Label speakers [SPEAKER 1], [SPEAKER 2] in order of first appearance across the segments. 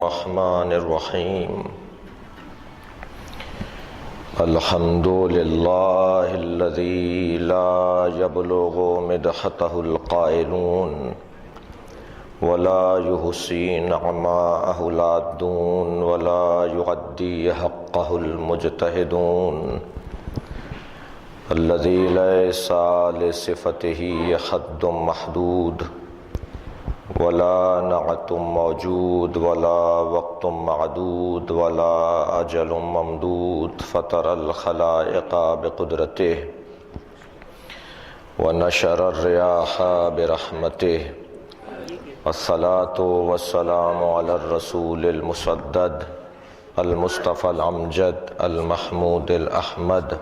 [SPEAKER 1] الرحمن الرحیم الحمد للہ الذی لا یبلغ مدحته القائلون ولا یحصی نعماءہ العادون ولا یعدی حقہ المجتہدون الذی لیس لصفتہ حد محدود ولا نعت موجود ولا وقت معدود ولا اجل ممدود فطر الخلائق بقدرته ونشر الرياح برحمته والصلاة والسلام على الرسول المسدد المصطفى الامجد المحمود الاحمد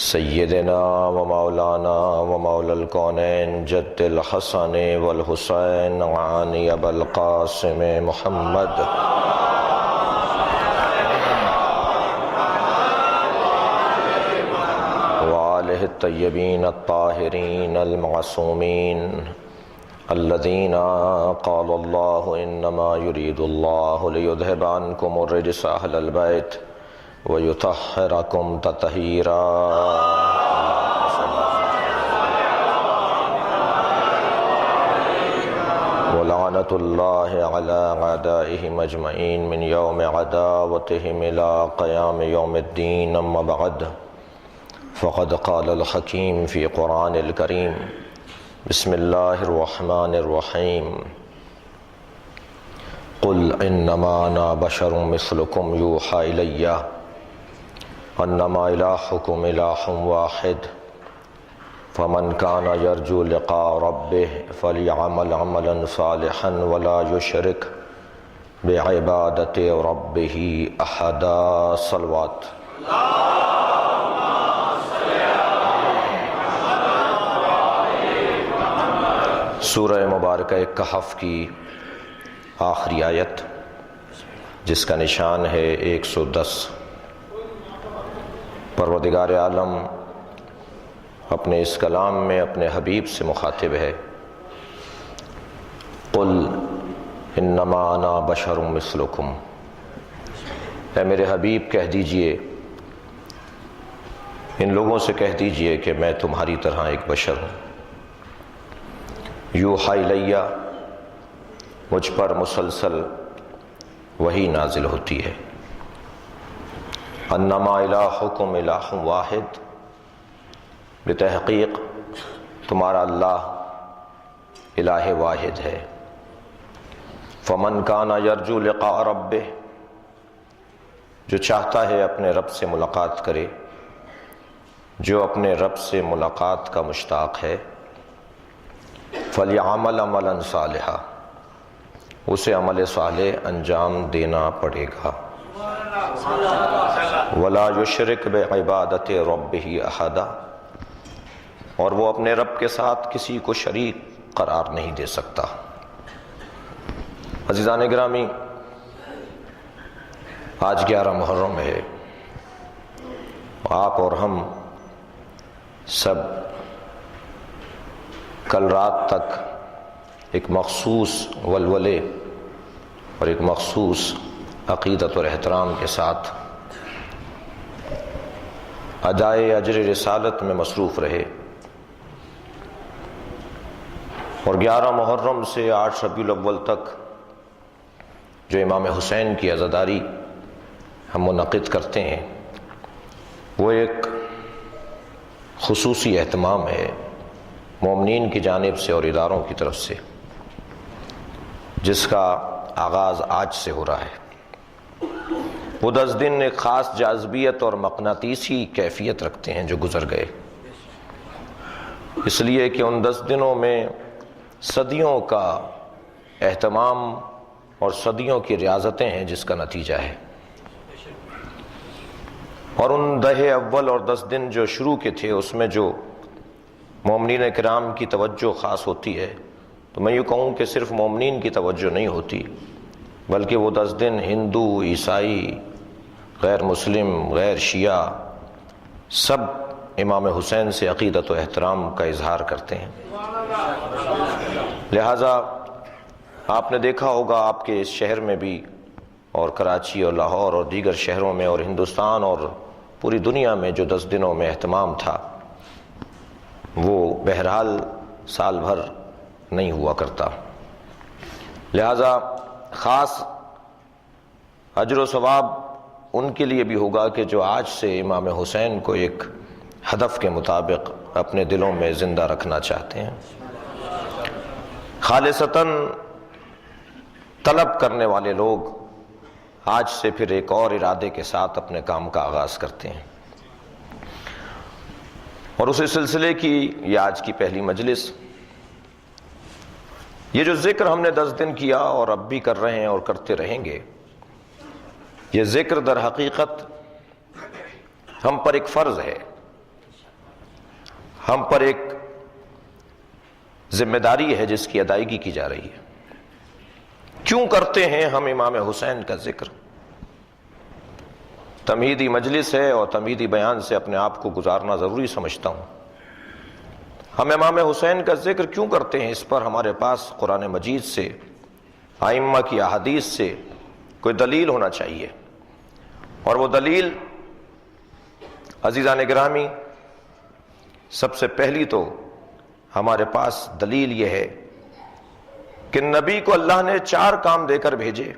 [SPEAKER 1] سیدنا و مولانا و مولا الکونین جد الحسن والحسین عانی ابا القاسم محمد وآلہ الطیبین الطاہرین المعصومین الذین قال اللہ انما یرید اللہ لیذہب عنکم الرجس اہل البیت وَيُطَهِّرَكُمْ تَطْهِيرًا وَلَعْنَةُ اللَّهِ عَلَىٰ أَعْدَائِهِمْ أَجْمَعِينَ مِنْ يَوْمِ عَدَاوَتِهِمْ إِلَىٰ قِيَامِ يَوْمِ الدِّينِ أَمَّا بَعْدُ فَقَدْ قَالَ الْحَكِيمُ فِي قُرْآنِ الْكَرِيمِ بسم الله الرحمن الرحيم قُلْ إِنَّمَا أَنَا بَشَرٌ مِثْلُكُمْ يُوحَىٰ إِلَيَّ انما الہکم الہ واحد فمن کان یرجو لقاء ربہ فلیعمل عملا صالحا ولا یشرک بعبادت ربہ احدا صلوات سورہ مبارکہ کہف کی آخری آیت جس کا نشان ہے 110 پروردگار عالم اپنے اس کلام میں اپنے حبیب سے مخاطب ہے قل انما انا بشر مثلکم، اے میرے حبیب کہہ دیجئے، ان لوگوں سے کہہ دیجئے کہ میں تمہاری طرح ایک بشر ہوں۔ یوحی الیہ، مجھ پر مسلسل وحی نازل ہوتی ہے۔ انما الہکم الہ واحد، بتحقیق تمہارا اللہ الہ واحد ہے۔ فمن کان یرجو لقاء ربہ، جو چاہتا ہے اپنے رب سے ملاقات کرے، جو اپنے رب سے ملاقات کا مشتاق ہے، فلیعمل عملا صالحا، اسے عمل صالح انجام دینا پڑے گا۔ ولا یشرک بعبادت ربہ احدا، اور وہ اپنے رب کے ساتھ کسی کو شریک قرار نہیں دے سکتا۔ عزیزان گرامی، آج 11 محرم ہے، آپ اور ہم سب کل رات تک ایک مخصوص ولولے اور ایک مخصوص عقیدت اور احترام کے ساتھ ادائے اجر رسالت میں مصروف رہے، اور 11 محرم سے 8 ربیع الاول تک جو امام حسین کی عزاداری ہم منعقد کرتے ہیں، وہ ایک خصوصی اہتمام ہے مومنین کی جانب سے اور اداروں کی طرف سے، جس کا آغاز آج سے ہو رہا ہے۔ وہ 10 دن ایک خاص جاذبیت اور مقناطیسی کیفیت رکھتے ہیں جو گزر گئے، اس لیے کہ ان 10 دنوں میں صدیوں کا اہتمام اور صدیوں کی ریاضتیں ہیں جس کا نتیجہ ہے، اور ان 10 اول اور 10 دن جو شروع کے تھے اس میں جو مومنین کرام کی توجہ خاص ہوتی ہے، تو میں یوں کہوں کہ صرف مومنین کی توجہ نہیں ہوتی، بلکہ وہ 10 دن ہندو، عیسائی، غیر مسلم، غیر شیعہ، سب امام حسین سے عقیدت و احترام کا اظہار کرتے ہیں۔ لہٰذا آپ نے دیکھا ہوگا آپ کے اس شہر میں بھی اور کراچی اور لاہور اور دیگر شہروں میں اور ہندوستان اور پوری دنیا میں جو 10 دنوں میں اہتمام تھا وہ بہرحال سال بھر نہیں ہوا کرتا، لہذا خاص اجر و ثواب ان کے لیے بھی ہوگا کہ جو آج سے امام حسین کو ایک ہدف کے مطابق اپنے دلوں میں زندہ رکھنا چاہتے ہیں، خالصتاً طلب کرنے والے لوگ آج سے پھر ایک اور ارادے کے ساتھ اپنے کام کا آغاز کرتے ہیں۔ اور اسی سلسلے کی یہ آج کی پہلی مجلس، یہ جو ذکر ہم نے 10 دن کیا اور اب بھی کر رہے ہیں اور کرتے رہیں گے، یہ ذکر در حقیقت ہم پر ایک فرض ہے، ہم پر ایک ذمہ داری ہے جس کی ادائیگی کی جا رہی ہے۔ کیوں کرتے ہیں ہم امام حسین کا ذکر؟ تمہیدی مجلس ہے اور تمہیدی بیان سے اپنے آپ کو گزارنا ضروری سمجھتا ہوں۔ ہم امام حسین کا ذکر کیوں کرتے ہیں؟ اس پر ہمارے پاس قرآن مجید سے، ائمہ کی احادیث سے کوئی دلیل ہونا چاہیے، اور وہ دلیل عزیزان گرامی سب سے پہلی تو ہمارے پاس دلیل یہ ہے کہ نبی کو اللہ نے 4 کام دے کر بھیجے،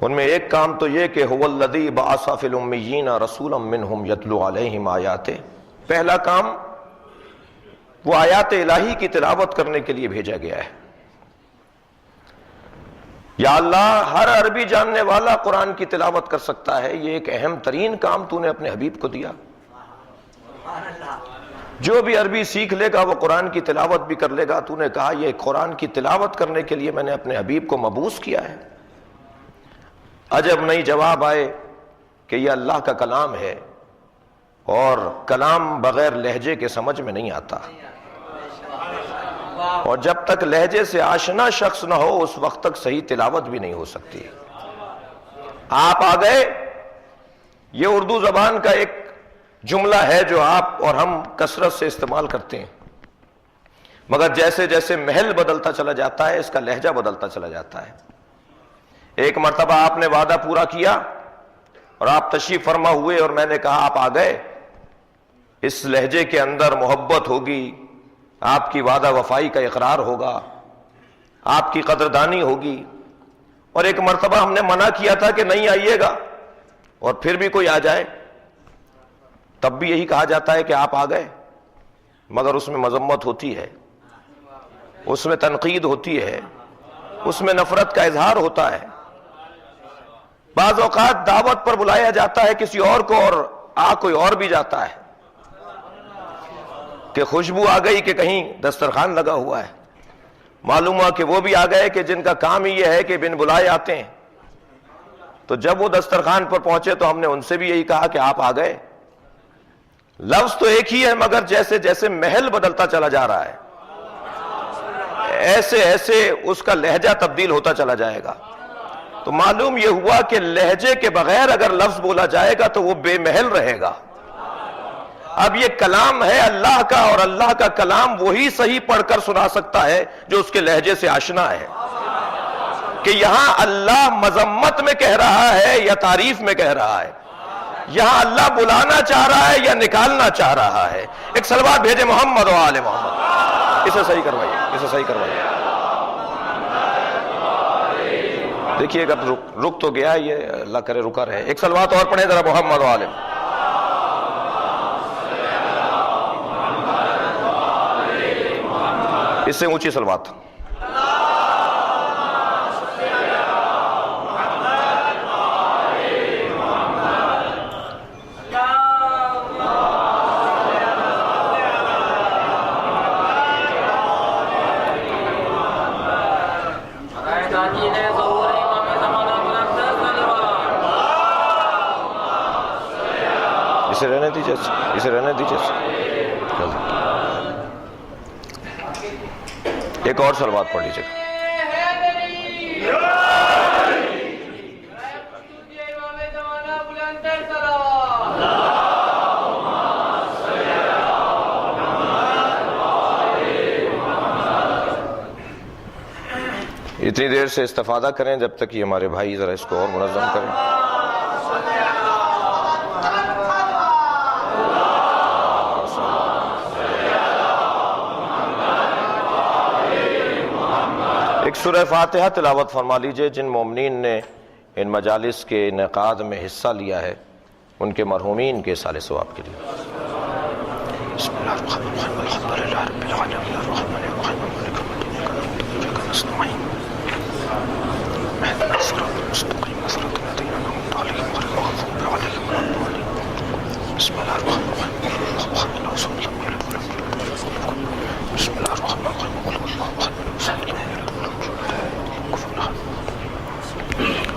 [SPEAKER 1] ان میں ایک کام تو یہ کہ هو الذی بعث فی الامیین رسولا منہم یتلو علیہم آیاتہ، پہلا کام وہ آیات الہی کی تلاوت کرنے کے لیے بھیجا گیا ہے۔ یا اللہ، ہر عربی جاننے والا قرآن کی تلاوت کر سکتا ہے، یہ ایک اہم ترین کام تو نے اپنے حبیب کو دیا۔ جو بھی عربی سیکھ لے گا وہ قرآن کی تلاوت بھی کر لے گا، تو نے کہا یہ قرآن کی تلاوت کرنے کے لیے میں نے اپنے حبیب کو مبعوث کیا ہے۔ عجب نہیں جواب آئے کہ یہ اللہ کا کلام ہے، اور کلام بغیر لہجے کے سمجھ میں نہیں آتا، اور جب تک لہجے سے آشنا شخص نہ ہو اس وقت تک صحیح تلاوت بھی نہیں ہو سکتی۔ آپ آ گئے، یہ اردو زبان کا ایک جملہ ہے جو آپ اور ہم کثرت سے استعمال کرتے ہیں، مگر جیسے جیسے محل بدلتا چلا جاتا ہے اس کا لہجہ بدلتا چلا جاتا ہے۔ ایک مرتبہ آپ نے وعدہ پورا کیا اور آپ تشریف فرما ہوئے اور میں نے کہا آپ آ گئے، اس لہجے کے اندر محبت ہوگی، آپ کی وعدہ وفائی کا اقرار ہوگا، آپ کی قدردانی ہوگی۔ اور ایک مرتبہ ہم نے منع کیا تھا کہ نہیں آئیے گا، اور پھر بھی کوئی آ جائے تب بھی یہی کہا جاتا ہے کہ آپ آ گئے، مگر اس میں مذمت ہوتی ہے، اس میں تنقید ہوتی ہے، اس میں نفرت کا اظہار ہوتا ہے۔ بعض اوقات دعوت پر بلایا جاتا ہے کسی اور کو اور کوئی اور بھی جاتا ہے کہ خوشبو آ گئی کہ کہیں دسترخوان لگا ہوا ہے، معلوم ہوا کہ وہ بھی آ گئے کہ جن کا کام ہی یہ ہے کہ بن بلائے آتے ہیں۔ تو جب وہ دسترخوان پر پہنچے تو ہم نے ان سے بھی یہی کہا کہ آپ آ گئے۔ لفظ تو ایک ہی ہے، مگر جیسے جیسے محل بدلتا چلا جا رہا ہے ایسے ایسے اس کا لہجہ تبدیل ہوتا چلا جائے گا۔ تو معلوم یہ ہوا کہ لہجے کے بغیر اگر لفظ بولا جائے گا تو وہ بے محل رہے گا۔ اب یہ کلام ہے اللہ کا، اور اللہ کا کلام وہی صحیح پڑھ کر سنا سکتا ہے جو اس کے لہجے سے آشنا ہے، کہ یہاں اللہ مذمت میں کہہ رہا ہے یا تعریف میں کہہ رہا ہے، یہاں اللہ بلانا چاہ رہا ہے یا نکالنا چاہ رہا ہے۔ ایک صلوات بھیجے محمد و آل محمد۔ اسے صحیح کروائیے، اسے صحیح کروائیے۔ دیکھیے اب رک تو گیا، یہ اللہ کرے رکا رہے۔ ایک صلوات اور پڑھیں ذرا محمد و آل محمد۔ اس سے اونچی صلوات۔ اسے رہنے دیجیے، اسے رہنے دیجیے۔ ایک اور صلوات پڑھ لیجیے۔ اتنی دیر سے استفادہ کریں جب تک یہ ہمارے بھائی ذرا اس کو اور منظم کریں. ایک سورہ فاتحہ تلاوت فرما لیجئے. جن مومنین نے ان مجالس کے انعقاد میں حصہ لیا ہے ان کے مرحومین کے سال ثواب کے لیے. بسم اللہ الرحمن الرحیم الحمدللہ رب العالمین الرحمن الرحیم مالک یوم الدین ایاک نعبد و ایاک نستعین اهدنا الصراط المستقیم صراط الذین انعمت علیہم غیر المغضوب علیہم ولا الضالین. بسم اللہ الرحمن الرحیم بسم اللہ الرحمن الرحیم قل هو الله احد لم يلد ولم يولد كفوا احد.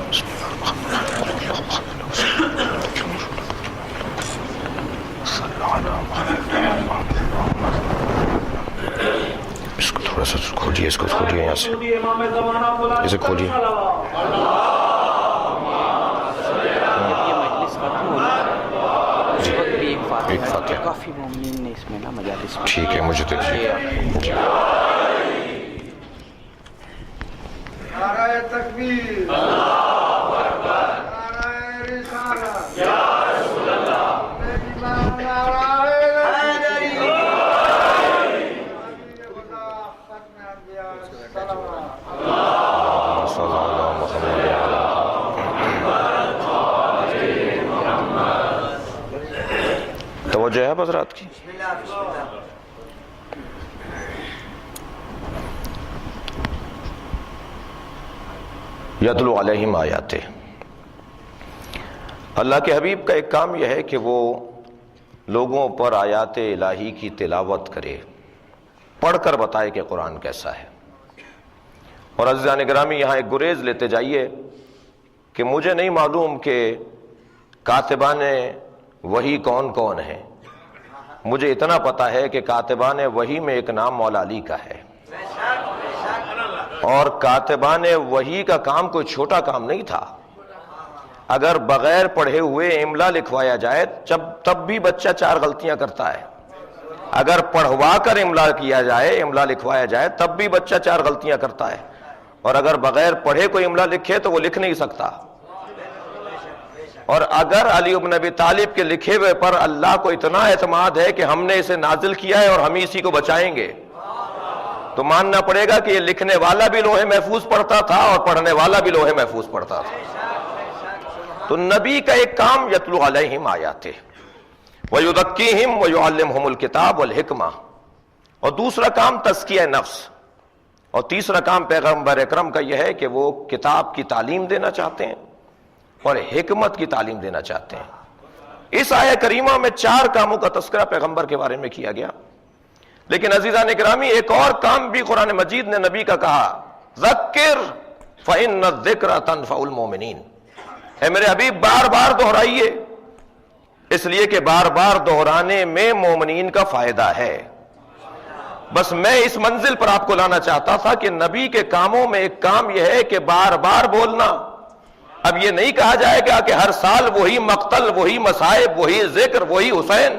[SPEAKER 1] بسم الله الرحمن الرحيم قل هو الله احد لم يلد ولم يولد صلوا على محمد. اس کو تھوڑا سا کھولیے, اس کو کھولیے یہاں سے, اسے کھولیے. ایک فاتحہ
[SPEAKER 2] کافی مومنین نے اس میں نا مجالس میں.
[SPEAKER 1] ٹھیک ہے, مجھے دیکھیے.
[SPEAKER 3] نعرہ تکبیر, اللہ اکبر, نعرہ رسالت, یا رسول اللہ, نعرہ حیدری, خدا ختم انبیاء, صلوات,
[SPEAKER 1] اللہم صل علی محمد. توجہ ہے حضرات کی. یتلو علیہم آیاتہ. اللہ کے حبیب کا ایک کام یہ ہے کہ وہ لوگوں پر آیات الہی کی تلاوت کرے, پڑھ کر بتائے کہ قرآن کیسا ہے. اور عزیزان گرامی, یہاں ایک گریز لیتے جائیے کہ مجھے نہیں معلوم کہ کاتبان وحی کون کون ہیں. مجھے اتنا پتا ہے کہ کاتبان وحی میں ایک نام مولا علی کا ہے, اور کاتبان وحی کا کام کوئی چھوٹا کام نہیں تھا. اگر بغیر پڑھے ہوئے املا لکھوایا جائے تب بھی بچہ 4 غلطیاں کرتا ہے. اگر پڑھوا کر املا کیا جائے, املا لکھوایا جائے, تب بھی بچہ 4 غلطیاں کرتا ہے. اور اگر بغیر پڑھے کوئی املا لکھے تو وہ لکھ نہیں سکتا. اور اگر علی بن ابی طالب کے لکھے ہوئے پر اللہ کو اتنا اعتماد ہے کہ ہم نے اسے نازل کیا ہے اور ہم اسی کو بچائیں گے, تو ماننا پڑے گا کہ یہ لکھنے والا بھی لوح محفوظ پڑھتا تھا اور پڑھنے والا بھی لوح محفوظ پڑھتا تھا. تو نبی کا ایک کام یتلو علیہم آیاتہ ویزکیہم ویعلمہم الکتاب والحکمہ, اور دوسرا کام تزکیہ نفس, اور تیسرا کام پیغمبر اکرم کا یہ ہے کہ وہ کتاب کی تعلیم دینا چاہتے ہیں اور حکمت کی تعلیم دینا چاہتے ہیں. اس آیہ کریمہ میں 4 کاموں کا تذکرہ پیغمبر کے بارے میں کیا گیا. لیکن عزیزان گرامی, ایک اور کام بھی قرآن مجید نے نبی کا کہا, ذکر فإن الذکر تنفع المؤمنین. اے میرے حبیب, بار بار دہرائیے, اس لیے کہ بار بار دہرانے میں مومنین کا فائدہ ہے. بس میں اس منزل پر آپ کو لانا چاہتا تھا کہ نبی کے کاموں میں ایک کام یہ ہے کہ بار بار بولنا. اب یہ نہیں کہا جائے گا کہ ہر سال وہی مقتل, وہی مصائب, وہی ذکر, وہی حسین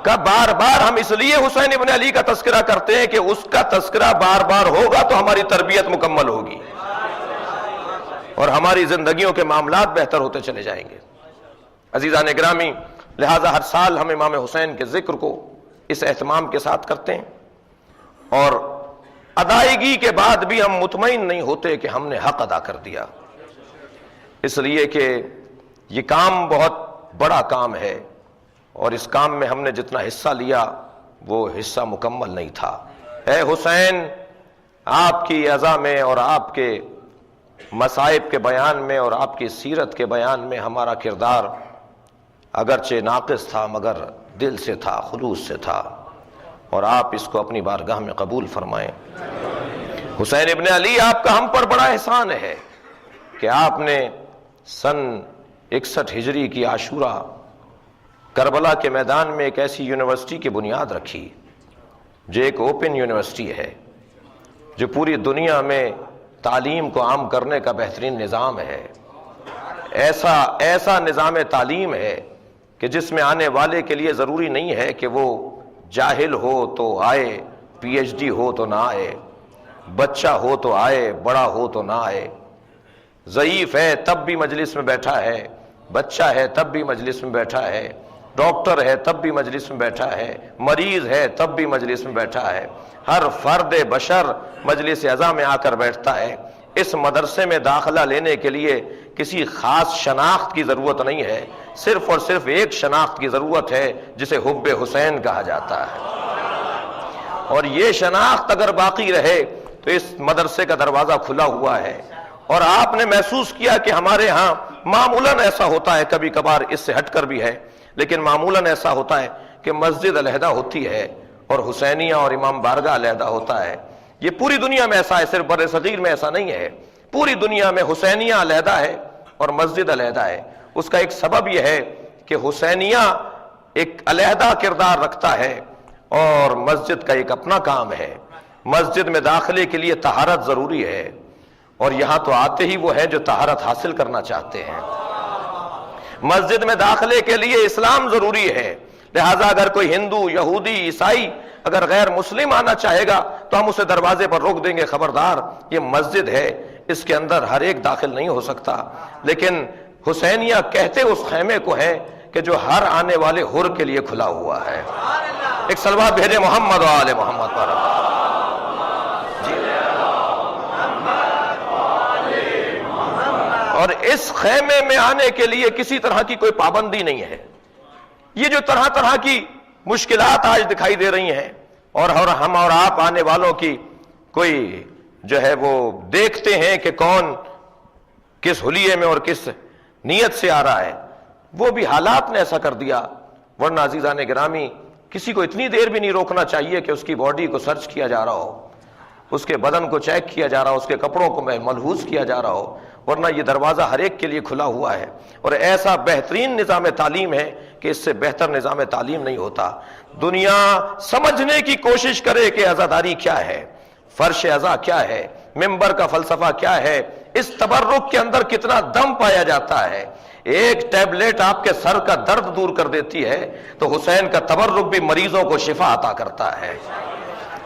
[SPEAKER 1] کا بار بار. ہم اس لیے حسین ابن علی کا تذکرہ کرتے ہیں کہ اس کا تذکرہ بار بار ہوگا تو ہماری تربیت مکمل ہوگی اور ہماری زندگیوں کے معاملات بہتر ہوتے چلے جائیں گے. عزیزان گرامی, لہٰذا ہر سال ہم امام حسین کے ذکر کو اس اہتمام کے ساتھ کرتے ہیں, اور ادائیگی کے بعد بھی ہم مطمئن نہیں ہوتے کہ ہم نے حق ادا کر دیا, اس لیے کہ یہ کام بہت بڑا کام ہے اور اس کام میں ہم نے جتنا حصہ لیا وہ حصہ مکمل نہیں تھا. اے حسین, آپ کی عزا میں اور آپ کے مصائب کے بیان میں اور آپ کی سیرت کے بیان میں ہمارا کردار اگرچہ ناقص تھا مگر دل سے تھا, خلوص سے تھا, اور آپ اس کو اپنی بارگاہ میں قبول فرمائیں. حسین ابن علی, آپ کا ہم پر بڑا احسان ہے کہ آپ نے سن 61 ہجری کی عاشورہ کربلا کے میدان میں ایک ایسی یونیورسٹی کی بنیاد رکھی جو ایک اوپن یونیورسٹی ہے, جو پوری دنیا میں تعلیم کو عام کرنے کا بہترین نظام ہے. ایسا نظام تعلیم ہے کہ جس میں آنے والے کے لیے ضروری نہیں ہے کہ وہ جاہل ہو تو آئے, پی ایچ ڈی ہو تو نہ آئے, بچہ ہو تو آئے، بڑا ہو تو نہ آئے، ضعیف ہے تب بھی مجلس میں بیٹھا ہے، بچہ ہے تب بھی مجلس میں بیٹھا ہے، ڈاکٹر ہے تب بھی مجلس میں بیٹھا ہے، مریض ہے تب بھی مجلس میں بیٹھا ہے، ہر فرد بشر مجلس اعضا میں آ کر بیٹھتا ہے۔ اس مدرسے میں داخلہ لینے کے لیے کسی خاص شناخت کی ضرورت نہیں ہے، صرف اور صرف ایک شناخت کی ضرورت ہے جسے حب حسین کہا جاتا ہے، اور یہ شناخت اگر باقی رہے تو اس مدرسے کا دروازہ کھلا ہوا ہے۔ اور آپ نے محسوس کیا کہ ہمارے ہاں معمولاً ایسا ہوتا ہے، کبھی کبھار اس سے ہٹ کر بھی ہے، لیکن معمولاً ایسا ہوتا ہے کہ مسجد علیحدہ ہوتی ہے اور حسینیہ اور امام بارگاہ علیحدہ ہوتا ہے۔ یہ پوری دنیا میں ایسا ہے، صرف بر صغیر میں ایسا نہیں ہے، پوری دنیا میں حسینیہ علیحدہ ہے اور مسجد علیحدہ ہے۔ اس کا ایک سبب یہ ہے کہ حسینیہ ایک علیحدہ کردار رکھتا ہے اور مسجد کا ایک اپنا کام ہے۔ مسجد میں داخلے کے لیے طہارت ضروری ہے، اور یہاں تو آتے ہی وہ ہیں جو طہارت حاصل کرنا چاہتے ہیں۔ مسجد میں داخلے کے لیے اسلام ضروری ہے، لہذا اگر کوئی ہندو، یہودی، عیسائی اگر غیر مسلم آنا چاہے گا تو ہم اسے دروازے پر روک دیں گے، خبردار یہ مسجد ہے، اس کے اندر ہر ایک داخل نہیں ہو سکتا۔ لیکن حسینیہ کہتے اس خیمے کو ہے کہ جو ہر آنے والے حر کے لیے کھلا ہوا ہے۔ ایک صلوات بھیجے محمد و آل محمد پر۔ اور اس خیمے میں آنے کے لیے کسی طرح کی کوئی پابندی نہیں ہے۔ یہ جو طرح طرح کی مشکلات آج دکھائی دے رہی ہیں، اور ہم اور آپ آنے والوں کی کوئی جو ہے وہ دیکھتے ہیں کہ کون کس حلیے میں اور کس نیت سے آ رہا ہے، وہ بھی حالات نے ایسا کر دیا۔ ورنہ عزیزان گرامی کسی کو اتنی دیر بھی نہیں روکنا چاہیے کہ اس کی باڈی کو سرچ کیا جا رہا ہو، اس کے بدن کو چیک کیا جا رہا ہو، اس کے کپڑوں کو ملحوظ کیا جا رہا ہو، ورنہ یہ دروازہ ہر ایک کے لیے کھلا ہوا ہے۔ اور ایسا بہترین نظام تعلیم ہے کہ اس سے بہتر نظام تعلیم نہیں ہوتا۔ دنیا سمجھنے کی کوشش کرے کہ عزاداری کیا ہے، فرش عزا کیا ہے، ممبر کا فلسفہ کیا ہے، اس تبرک کے اندر کتنا دم پایا جاتا ہے۔ ایک ٹیبلٹ آپ کے سر کا درد دور کر دیتی ہے تو حسین کا تبرک بھی مریضوں کو شفا عطا کرتا ہے۔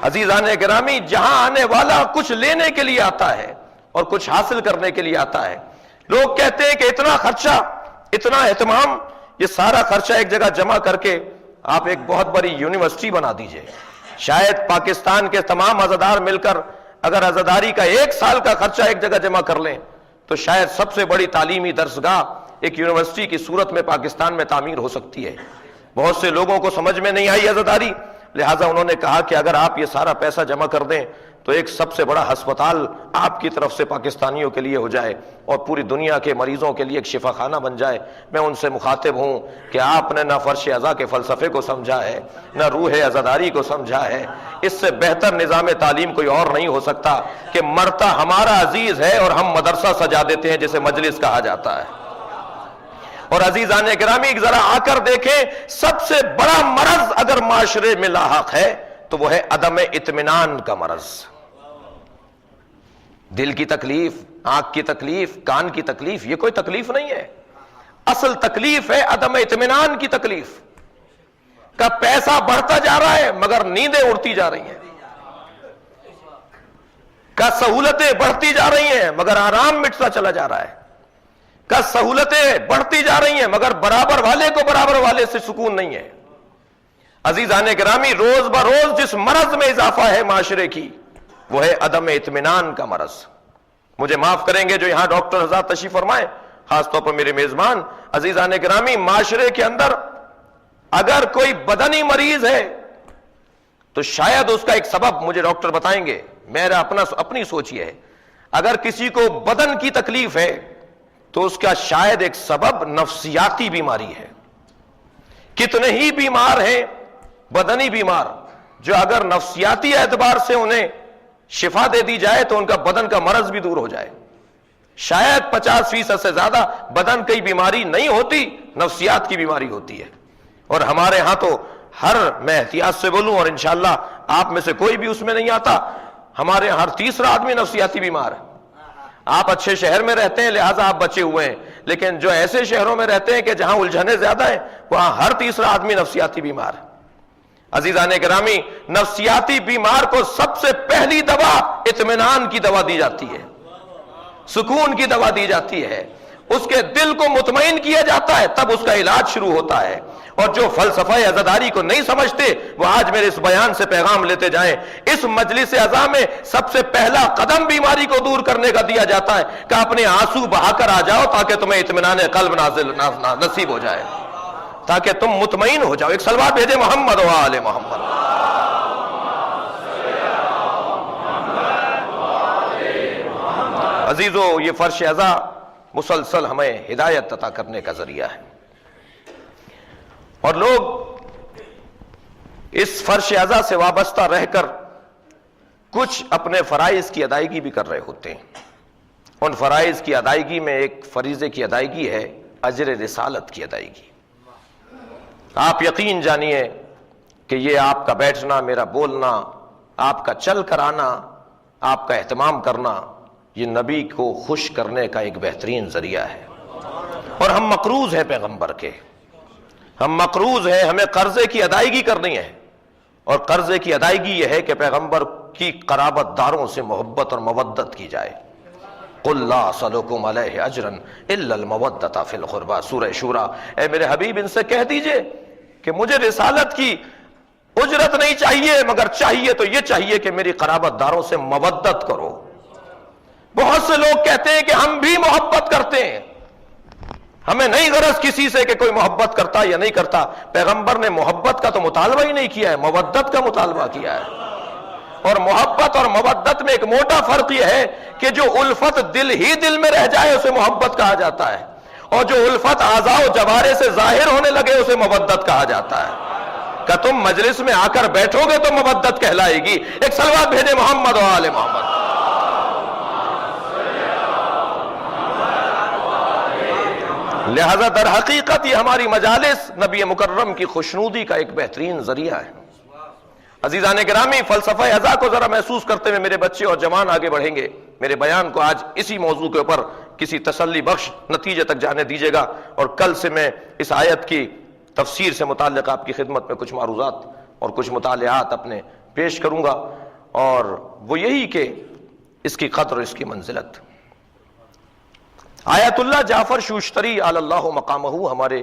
[SPEAKER 1] عزیزان گرامی جہاں آنے والا کچھ لینے کے لیے آتا ہے اور کچھ حاصل کرنے کے لیے آتا ہے، لوگ کہتے ہیں کہ اتنا خرچہ، اتنا اہتمام، یہ سارا خرچہ ایک جگہ جمع کر کے آپ ایک بہت بڑی یونیورسٹی بنا دیجئے۔ شاید پاکستان کے تمام عزادار مل کر اگر عزاداری کا 1 سال کا خرچہ ایک جگہ جمع کر لیں تو شاید سب سے بڑی تعلیمی درسگاہ ایک یونیورسٹی کی صورت میں پاکستان میں تعمیر ہو سکتی ہے۔ بہت سے لوگوں کو سمجھ میں نہیں آئی عزاداری، لہٰذا انہوں نے کہا کہ اگر آپ یہ سارا پیسہ جمع کر دیں تو ایک سب سے بڑا ہسپتال آپ کی طرف سے پاکستانیوں کے لیے ہو جائے اور پوری دنیا کے مریضوں کے لیے ایک شفا خانہ بن جائے۔ میں ان سے مخاطب ہوں کہ آپ نے نہ فرش عزا کے فلسفے کو سمجھا ہے، نہ روح عزاداری کو سمجھا ہے۔ اس سے بہتر نظام تعلیم کوئی اور نہیں ہو سکتا کہ مرتا ہمارا عزیز ہے اور ہم مدرسہ سجا دیتے ہیں جسے مجلس کہا جاتا ہے۔ اور عزیزان گرامی ذرا آ کر دیکھیں، سب سے بڑا مرض اگر معاشرے میں لاحق ہے تو وہ ہے عدم اطمینان کا مرض۔ دل کی تکلیف، آنکھ کی تکلیف، کان کی تکلیف، یہ کوئی تکلیف نہیں ہے، اصل تکلیف ہے عدم اطمینان کی تکلیف کا۔ پیسہ بڑھتا جا رہا ہے مگر نیندیں اڑتی جا رہی ہیں، کا سہولتیں بڑھتی جا رہی ہیں مگر آرام مٹتا چلا جا رہا ہے، کا سہولتیں بڑھتی جا رہی ہیں مگر برابر والے کو برابر والے سے سکون نہیں ہے۔ عزیزان گرامی روز بروز جس مرض میں اضافہ ہے معاشرے کی وہ ہے عدم اطمینان کا مرض۔ مجھے معاف کریں گے جو یہاں ڈاکٹر حضرات تشریف فرمائے، خاص طور پر میرے میزبان۔ عزیزان گرامی معاشرے کے اندر اگر کوئی بدنی مریض ہے تو شاید اس کا ایک سبب مجھے ڈاکٹر بتائیں گے، میرا اپنی سوچ یہ ہے، اگر کسی کو بدن کی تکلیف ہے تو اس کا شاید ایک سبب نفسیاتی بیماری ہے۔ کتنے ہی بیمار ہیں بدنی بیمار جو اگر نفسیاتی اعتبار سے انہیں شفا دے دی جائے تو ان کا بدن کا مرض بھی دور ہو جائے۔ شاید 50% سے زیادہ بدن کی بیماری نہیں ہوتی، نفسیات کی بیماری ہوتی ہے۔ اور ہمارے ہاں تو میں احتیاط سے بولوں اور انشاءاللہ آپ میں سے کوئی بھی اس میں نہیں آتا، ہمارے ہر تیسرا آدمی نفسیاتی بیمار ہے۔ آپ اچھے شہر میں رہتے ہیں لہٰذا آپ بچے ہوئے ہیں، لیکن جو ایسے شہروں میں رہتے ہیں کہ جہاں الجھنیں زیادہ ہیں وہاں ہر تیسرا آدمی نفسیاتی بیمار ہے۔ عزیزان گرامی، نفسیاتی بیمار کو سب سے پہلی دوا اطمینان کی دوا دی جاتی ہے، سکون کی دوا دی جاتی ہے، اس کے دل کو مطمئن کیا جاتا ہے، تب اس کا علاج شروع ہوتا ہے۔ اور جو فلسفہ عزاداری کو نہیں سمجھتے وہ آج میرے اس بیان سے پیغام لیتے جائیں۔ اس مجلس عزا میں سب سے پہلا قدم بیماری کو دور کرنے کا دیا جاتا ہے کہ اپنے آنسو بہا کر آ جاؤ تاکہ تمہیں اطمینان قلب نصیب ہو جائے، تاکہ تم مطمئن ہو جاؤ۔ ایک صلوات بھیجے محمد و آل محمد۔ عزیزو، یہ فرش عزا مسلسل ہمیں ہدایت عطا کرنے کا ذریعہ ہے، اور لوگ اس فرش عزا سے وابستہ رہ کر کچھ اپنے فرائض کی ادائیگی بھی کر رہے ہوتے ہیں۔ ان فرائض کی ادائیگی میں ایک فریضے کی ادائیگی ہے اجر رسالت کی ادائیگی۔ آپ یقین جانیے کہ یہ آپ کا بیٹھنا، میرا بولنا، آپ کا چل کر آنا، آپ کا اہتمام کرنا، یہ نبی کو خوش کرنے کا ایک بہترین ذریعہ ہے۔ اور ہم مقروض ہیں پیغمبر کے، ہم مقروض ہیں، ہمیں قرضے کی ادائیگی کرنی ہے، اور قرضے کی ادائیگی یہ ہے کہ پیغمبر کی قرابت داروں سے محبت اور مودت کی جائے۔ قُلْ لَا أَسْأَلُكُمْ عَلَيْهِ أَجْرًا إِلَّا الْمَوَدَّةَ فِي الْقُرْبَى، سورہ شورى۔ اے میرے حبیب ان سے کہہ دیجئے کہ مجھے رسالت کی اجرت نہیں چاہیے، مگر چاہیے تو یہ چاہیے کہ میری قرابت داروں سے مودت کرو۔ بہت سے لوگ کہتے ہیں کہ ہم بھی محبت کرتے ہیں، ہمیں نہیں غرض کسی سے کہ کوئی محبت کرتا یا نہیں کرتا۔ پیغمبر نے محبت کا تو مطالبہ ہی نہیں کیا ہے، مودت کا مطالبہ کیا ہے۔ اور محبت اور مودت میں ایک موٹا فرق یہ ہے کہ جو الفت دل ہی دل میں رہ جائے اسے محبت کہا جاتا ہے، اور جو الفت اعضاء و جوارے سے ظاہر ہونے لگے اسے مودت کہا جاتا ہے۔ کہ تم مجلس میں آ کر بیٹھو گے تو مودت کہلائے گی۔ ایک صلوات بھیجے محمد و آل محمد۔ لہذا در حقیقت یہ ہماری مجالس نبی مکرم کی خوشنودی کا ایک بہترین ذریعہ ہے۔ عزیزان گرامی، فلسفہ عزا کو ذرا محسوس کرتے ہوئے میرے بچے اور جوان آگے بڑھیں گے۔ میرے بیان کو آج اسی موضوع کے اوپر کسی تسلی بخش نتیجے تک جانے دیجیے گا، اور کل سے میں اس آیت کی تفسیر سے متعلق آپ کی خدمت میں کچھ معروضات اور کچھ مطالعات اپنے پیش کروں گا، اور وہ یہی کہ اس کی قدر اور اس کی منزلت۔ آیت اللہ جعفر شوشتری علی اللہ مقامہ ہمارے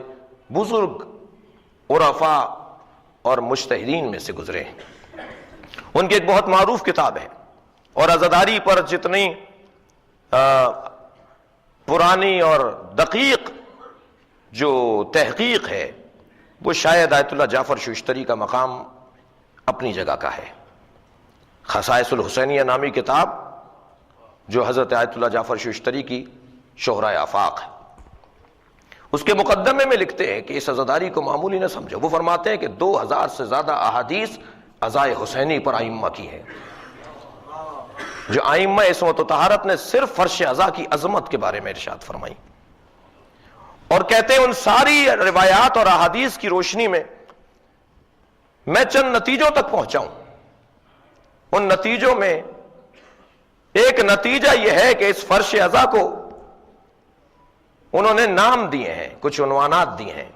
[SPEAKER 1] بزرگ عرفاء اور مجتہدین میں سے گزرے ہیں۔ ان کی ایک بہت معروف کتاب ہے، اور عزاداری پر جتنی پرانی اور دقیق جو تحقیق ہے وہ شاید آیت اللہ جعفر شوشتری کا مقام اپنی جگہ کا ہے۔ خصائص الحسینیہ نامی کتاب جو حضرت آیت اللہ جعفر شوشتری کی شہرۂ آفاق ہے، اس کے مقدمے میں لکھتے ہیں کہ اس عزاداری کو معمولی نہ سمجھو۔ وہ فرماتے ہیں کہ 2000 سے زیادہ احادیث عزائے حسینی پر ائمہ کی ہیں۔ جو ائمہ عصمت و طہارت نے صرف فرش عزا کی عظمت کے بارے میں ارشاد فرمائی، اور کہتے ہیں ان ساری روایات اور احادیث کی روشنی میں میں چند نتیجوں تک پہنچا ہوں۔ ان نتیجوں میں ایک نتیجہ یہ ہے کہ اس فرش عزا کو انہوں نے نام دیے ہیں، کچھ عنوانات دیے ہیں۔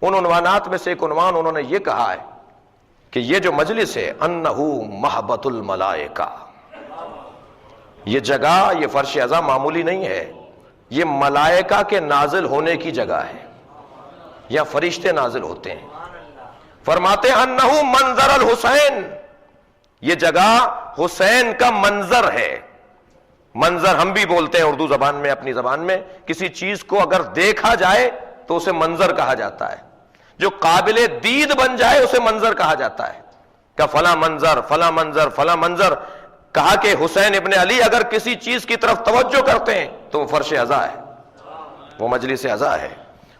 [SPEAKER 1] ان عنوانات میں سے ایک عنوان انہوں نے یہ کہا ہے کہ یہ جو مجلس ہے انہو محبت الملائکہ، یہ جگہ، یہ فرش عزا معمولی نہیں ہے، یہ ملائکہ کے نازل ہونے کی جگہ ہے، یا فرشتے نازل ہوتے ہیں۔ فرماتے ہیں انہو منظر الحسین، یہ جگہ حسین کا منظر ہے۔ منظر ہم بھی بولتے ہیں اردو زبان میں، اپنی زبان میں، کسی چیز کو اگر دیکھا جائے تو اسے منظر کہا جاتا ہے، جو قابل دید بن جائے اسے منظر کہا جاتا ہے۔ کہ فلاں منظر، فلاں منظر، فلاں منظر۔ کہا کہ حسین ابن علی اگر کسی چیز کی طرف توجہ کرتے ہیں تو وہ فرش عزا ہے، وہ مجلس عزا ہے،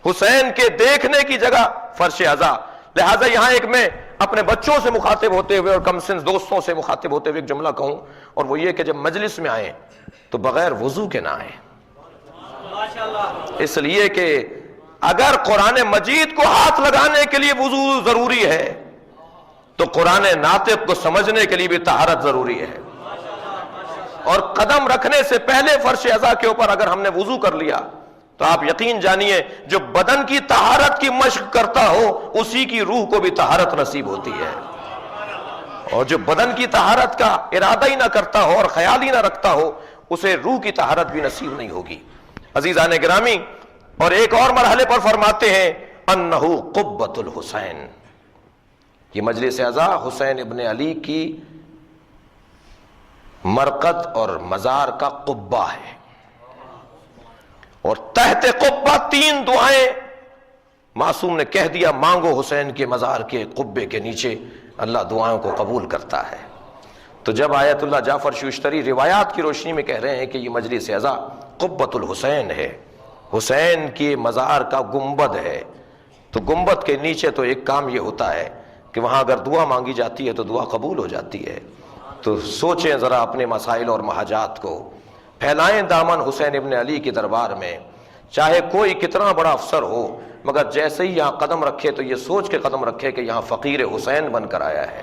[SPEAKER 1] حسین کے دیکھنے کی جگہ فرش عزا۔ لہٰذا یہاں ایک میں اپنے بچوں سے مخاطب ہوتے ہوئے اور کم سن دوستوں سے مخاطب ہوتے ہوئے ایک جملہ کہوں، اور وہ یہ کہ جب مجلس میں آئیں تو بغیر وضو کے نہ آئیں، اس لیے کہ اگر قرآن مجید کو ہاتھ لگانے کے لیے وضو ضروری ہے تو قرآن ناطق کو سمجھنے کے لیے بھی طہارت ضروری ہے۔ اور قدم رکھنے سے پہلے فرش عزا کے اوپر اگر ہم نے وضو کر لیا تو آپ یقین جانیے جو بدن کی طہارت کی مشق کرتا ہو اسی کی روح کو بھی طہارت نصیب ہوتی ہے، اور جو بدن کی طہارت کا ارادہ ہی نہ کرتا ہو اور خیال ہی نہ رکھتا ہو اسے روح کی طہارت بھی نصیب نہیں ہوگی۔ عزیزان گرامی، اور ایک اور مرحلے پر فرماتے ہیں انہو قبۃ الحسین، یہ مجلس اعزا حسین ابن علی کی مرقد اور مزار کا قبہ ہے، اور تحت قبہ 3 دعائیں معصوم نے کہہ دیا مانگو حسین کے مزار کے قبے کے نیچے، اللہ دعاؤں کو قبول کرتا ہے۔ تو جب آیت اللہ جعفر شوشتری روایات کی روشنی میں کہہ رہے ہیں کہ یہ مجلس اعزا قبۃ الحسین ہے، حسین کے مزار کا گنبد ہے، تو گنبد کے نیچے تو ایک کام یہ ہوتا ہے کہ وہاں اگر دعا مانگی جاتی ہے تو دعا قبول ہو جاتی ہے۔ تو سوچیں ذرا اپنے مسائل اور محاجات کو، پھیلائیں دامن حسین ابن علی کے دربار میں، چاہے کوئی کتنا بڑا افسر ہو، مگر جیسے ہی یہاں قدم رکھے تو یہ سوچ کے قدم رکھے کہ یہاں فقیر حسین بن کر آیا ہے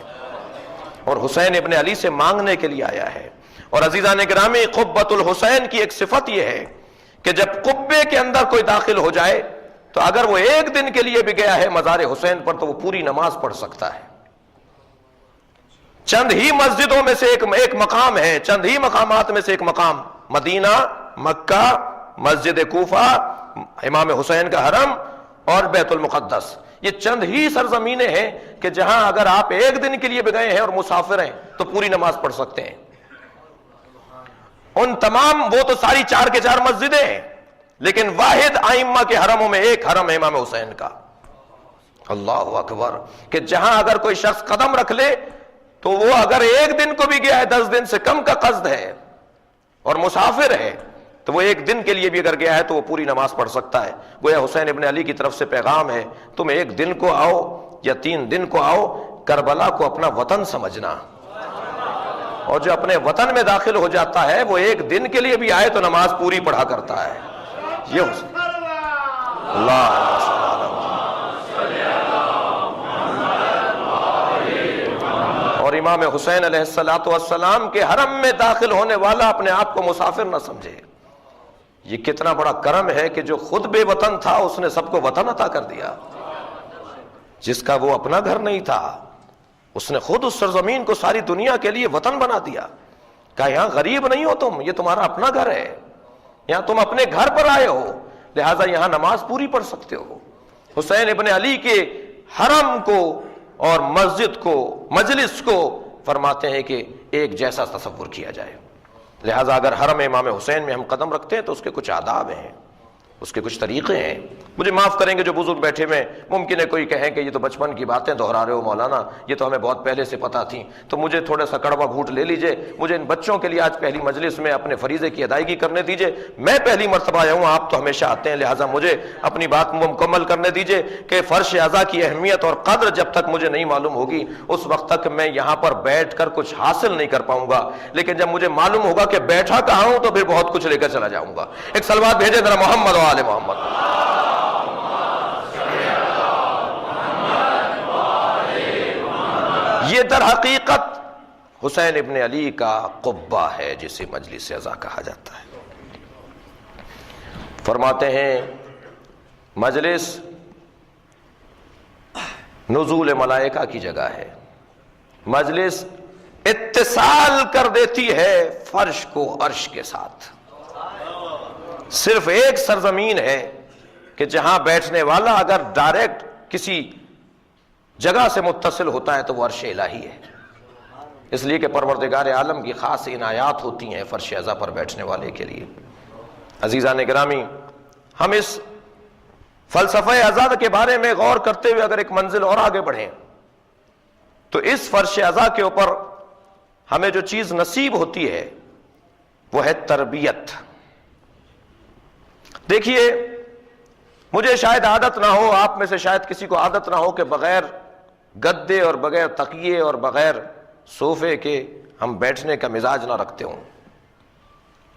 [SPEAKER 1] اور حسین ابن علی سے مانگنے کے لیے آیا ہے۔ اور عزیزان گرامی، قبۃ الحسین کی ایک صفت یہ ہے کہ جب قبے کے اندر کوئی داخل ہو جائے تو اگر وہ ایک دن کے لیے بھی گیا ہے مزار حسین پر تو وہ پوری نماز پڑھ سکتا ہے۔ چند ہی مسجدوں میں سے ایک مقام ہے، چند ہی مقامات میں سے ایک مقام، مدینہ، مکہ، مسجد کوفہ، امام حسین کا حرم اور بیت المقدس، یہ چند ہی سرزمینیں ہیں کہ جہاں اگر آپ ایک دن کے لیے بھی گئے ہیں اور مسافر ہیں تو پوری نماز پڑھ سکتے ہیں۔ ان تمام، وہ تو ساری 4 کے 4 مسجدیں ہیں، لیکن واحد ائمہ کے حرموں میں ایک حرم ہے امام حسین کا۔ اللہ اکبر، کہ جہاں اگر کوئی شخص قدم رکھ لے تو وہ اگر ایک دن کو بھی گیا ہے، 10 دن سے کم کا قصد ہے اور مسافر ہے، تو وہ ایک دن کے لیے بھی اگر گیا ہے تو وہ پوری نماز پڑھ سکتا ہے۔ گویا حسین ابن علی کی طرف سے پیغام ہے، تم ایک دن کو آؤ یا 3 دن کو آؤ، کربلا کو اپنا وطن سمجھنا، اور جو اپنے وطن میں داخل ہو جاتا ہے وہ ایک دن کے لیے بھی آئے تو نماز پوری پڑھا کرتا ہے۔ یہ حسین اللہ اور امام حسین علیہ السلام کے حرم میں داخل ہونے والا اپنے آپ کو مسافر نہ سمجھے۔ یہ کتنا بڑا کرم ہے کہ جو خود بے وطن تھا اس نے سب کو وطن عطا کر دیا، جس کا وہ اپنا گھر نہیں تھا اس نے خود اس سرزمین کو ساری دنیا کے لیے وطن بنا دیا، کہا یہاں غریب نہیں ہو تم، یہ تمہارا اپنا گھر ہے، یہاں تم اپنے گھر پر آئے ہو، لہٰذا یہاں نماز پوری پڑھ سکتے ہو۔ حسین ابن علی کے حرم کو اور مسجد کو، مجلس کو فرماتے ہیں کہ ایک جیسا تصور کیا جائے۔ لہٰذا اگر حرم امام حسین میں ہم قدم رکھتے ہیں تو اس کے کچھ آداب ہیں، اس کے کچھ طریقے ہیں۔ مجھے معاف کریں گے جو بزرگ بیٹھے ہوئے، ممکن ہے کوئی کہیں کہ یہ تو بچپن کی باتیں دہرا رہے ہو مولانا، یہ تو ہمیں بہت پہلے سے پتہ تھیں، تو مجھے تھوڑا سا کڑوا گھونٹ لے لیجئے، مجھے ان بچوں کے لیے آج پہلی مجلس میں اپنے فریضے کی ادائیگی کرنے دیجئے۔ میں پہلی مرتبہ آیا ہوں، آپ تو ہمیشہ آتے ہیں، لہٰذا مجھے اپنی بات مکمل کرنے دیجئے کہ فرش اعزا کی اہمیت اور قدر جب تک مجھے نہیں معلوم ہوگی اس وقت تک میں یہاں پر بیٹھ کر کچھ حاصل نہیں کر پاؤں گا، لیکن جب مجھے معلوم ہوگا کہ بیٹھا کہاں ہوں تو پھر بہت کچھ لے کر چلا جاؤں گا۔ ایک صلوات بھیجے ذرا محمد و آل محمد۔ یہ در حقیقت حسین ابن علی کا قبہ ہے جسے مجلس اعزا کہا جاتا ہے۔ فرماتے ہیں مجلس نزول ملائکہ کی جگہ ہے، مجلس اتصال کر دیتی ہے فرش کو عرش کے ساتھ۔ صرف ایک سرزمین ہے کہ جہاں بیٹھنے والا اگر ڈائریکٹ کسی جگہ سے متصل ہوتا ہے تو وہ عرش الہی ہے، اس لیے کہ پروردگار عالم کی خاص عنایات ہوتی ہیں فرش اعزا پر بیٹھنے والے کے لیے۔ عزیزان گرامی، ہم اس فلسفہ اعزا کے بارے میں غور کرتے ہوئے اگر ایک منزل اور آگے بڑھیں تو اس فرش اعزا کے اوپر ہمیں جو چیز نصیب ہوتی ہے وہ ہے تربیت۔ دیکھیے، مجھے شاید عادت نہ ہو، آپ میں سے شاید کسی کو عادت نہ ہو کہ بغیر گدے اور بغیر تکیے اور بغیر صوفے کے ہم بیٹھنے کا مزاج نہ رکھتے ہوں،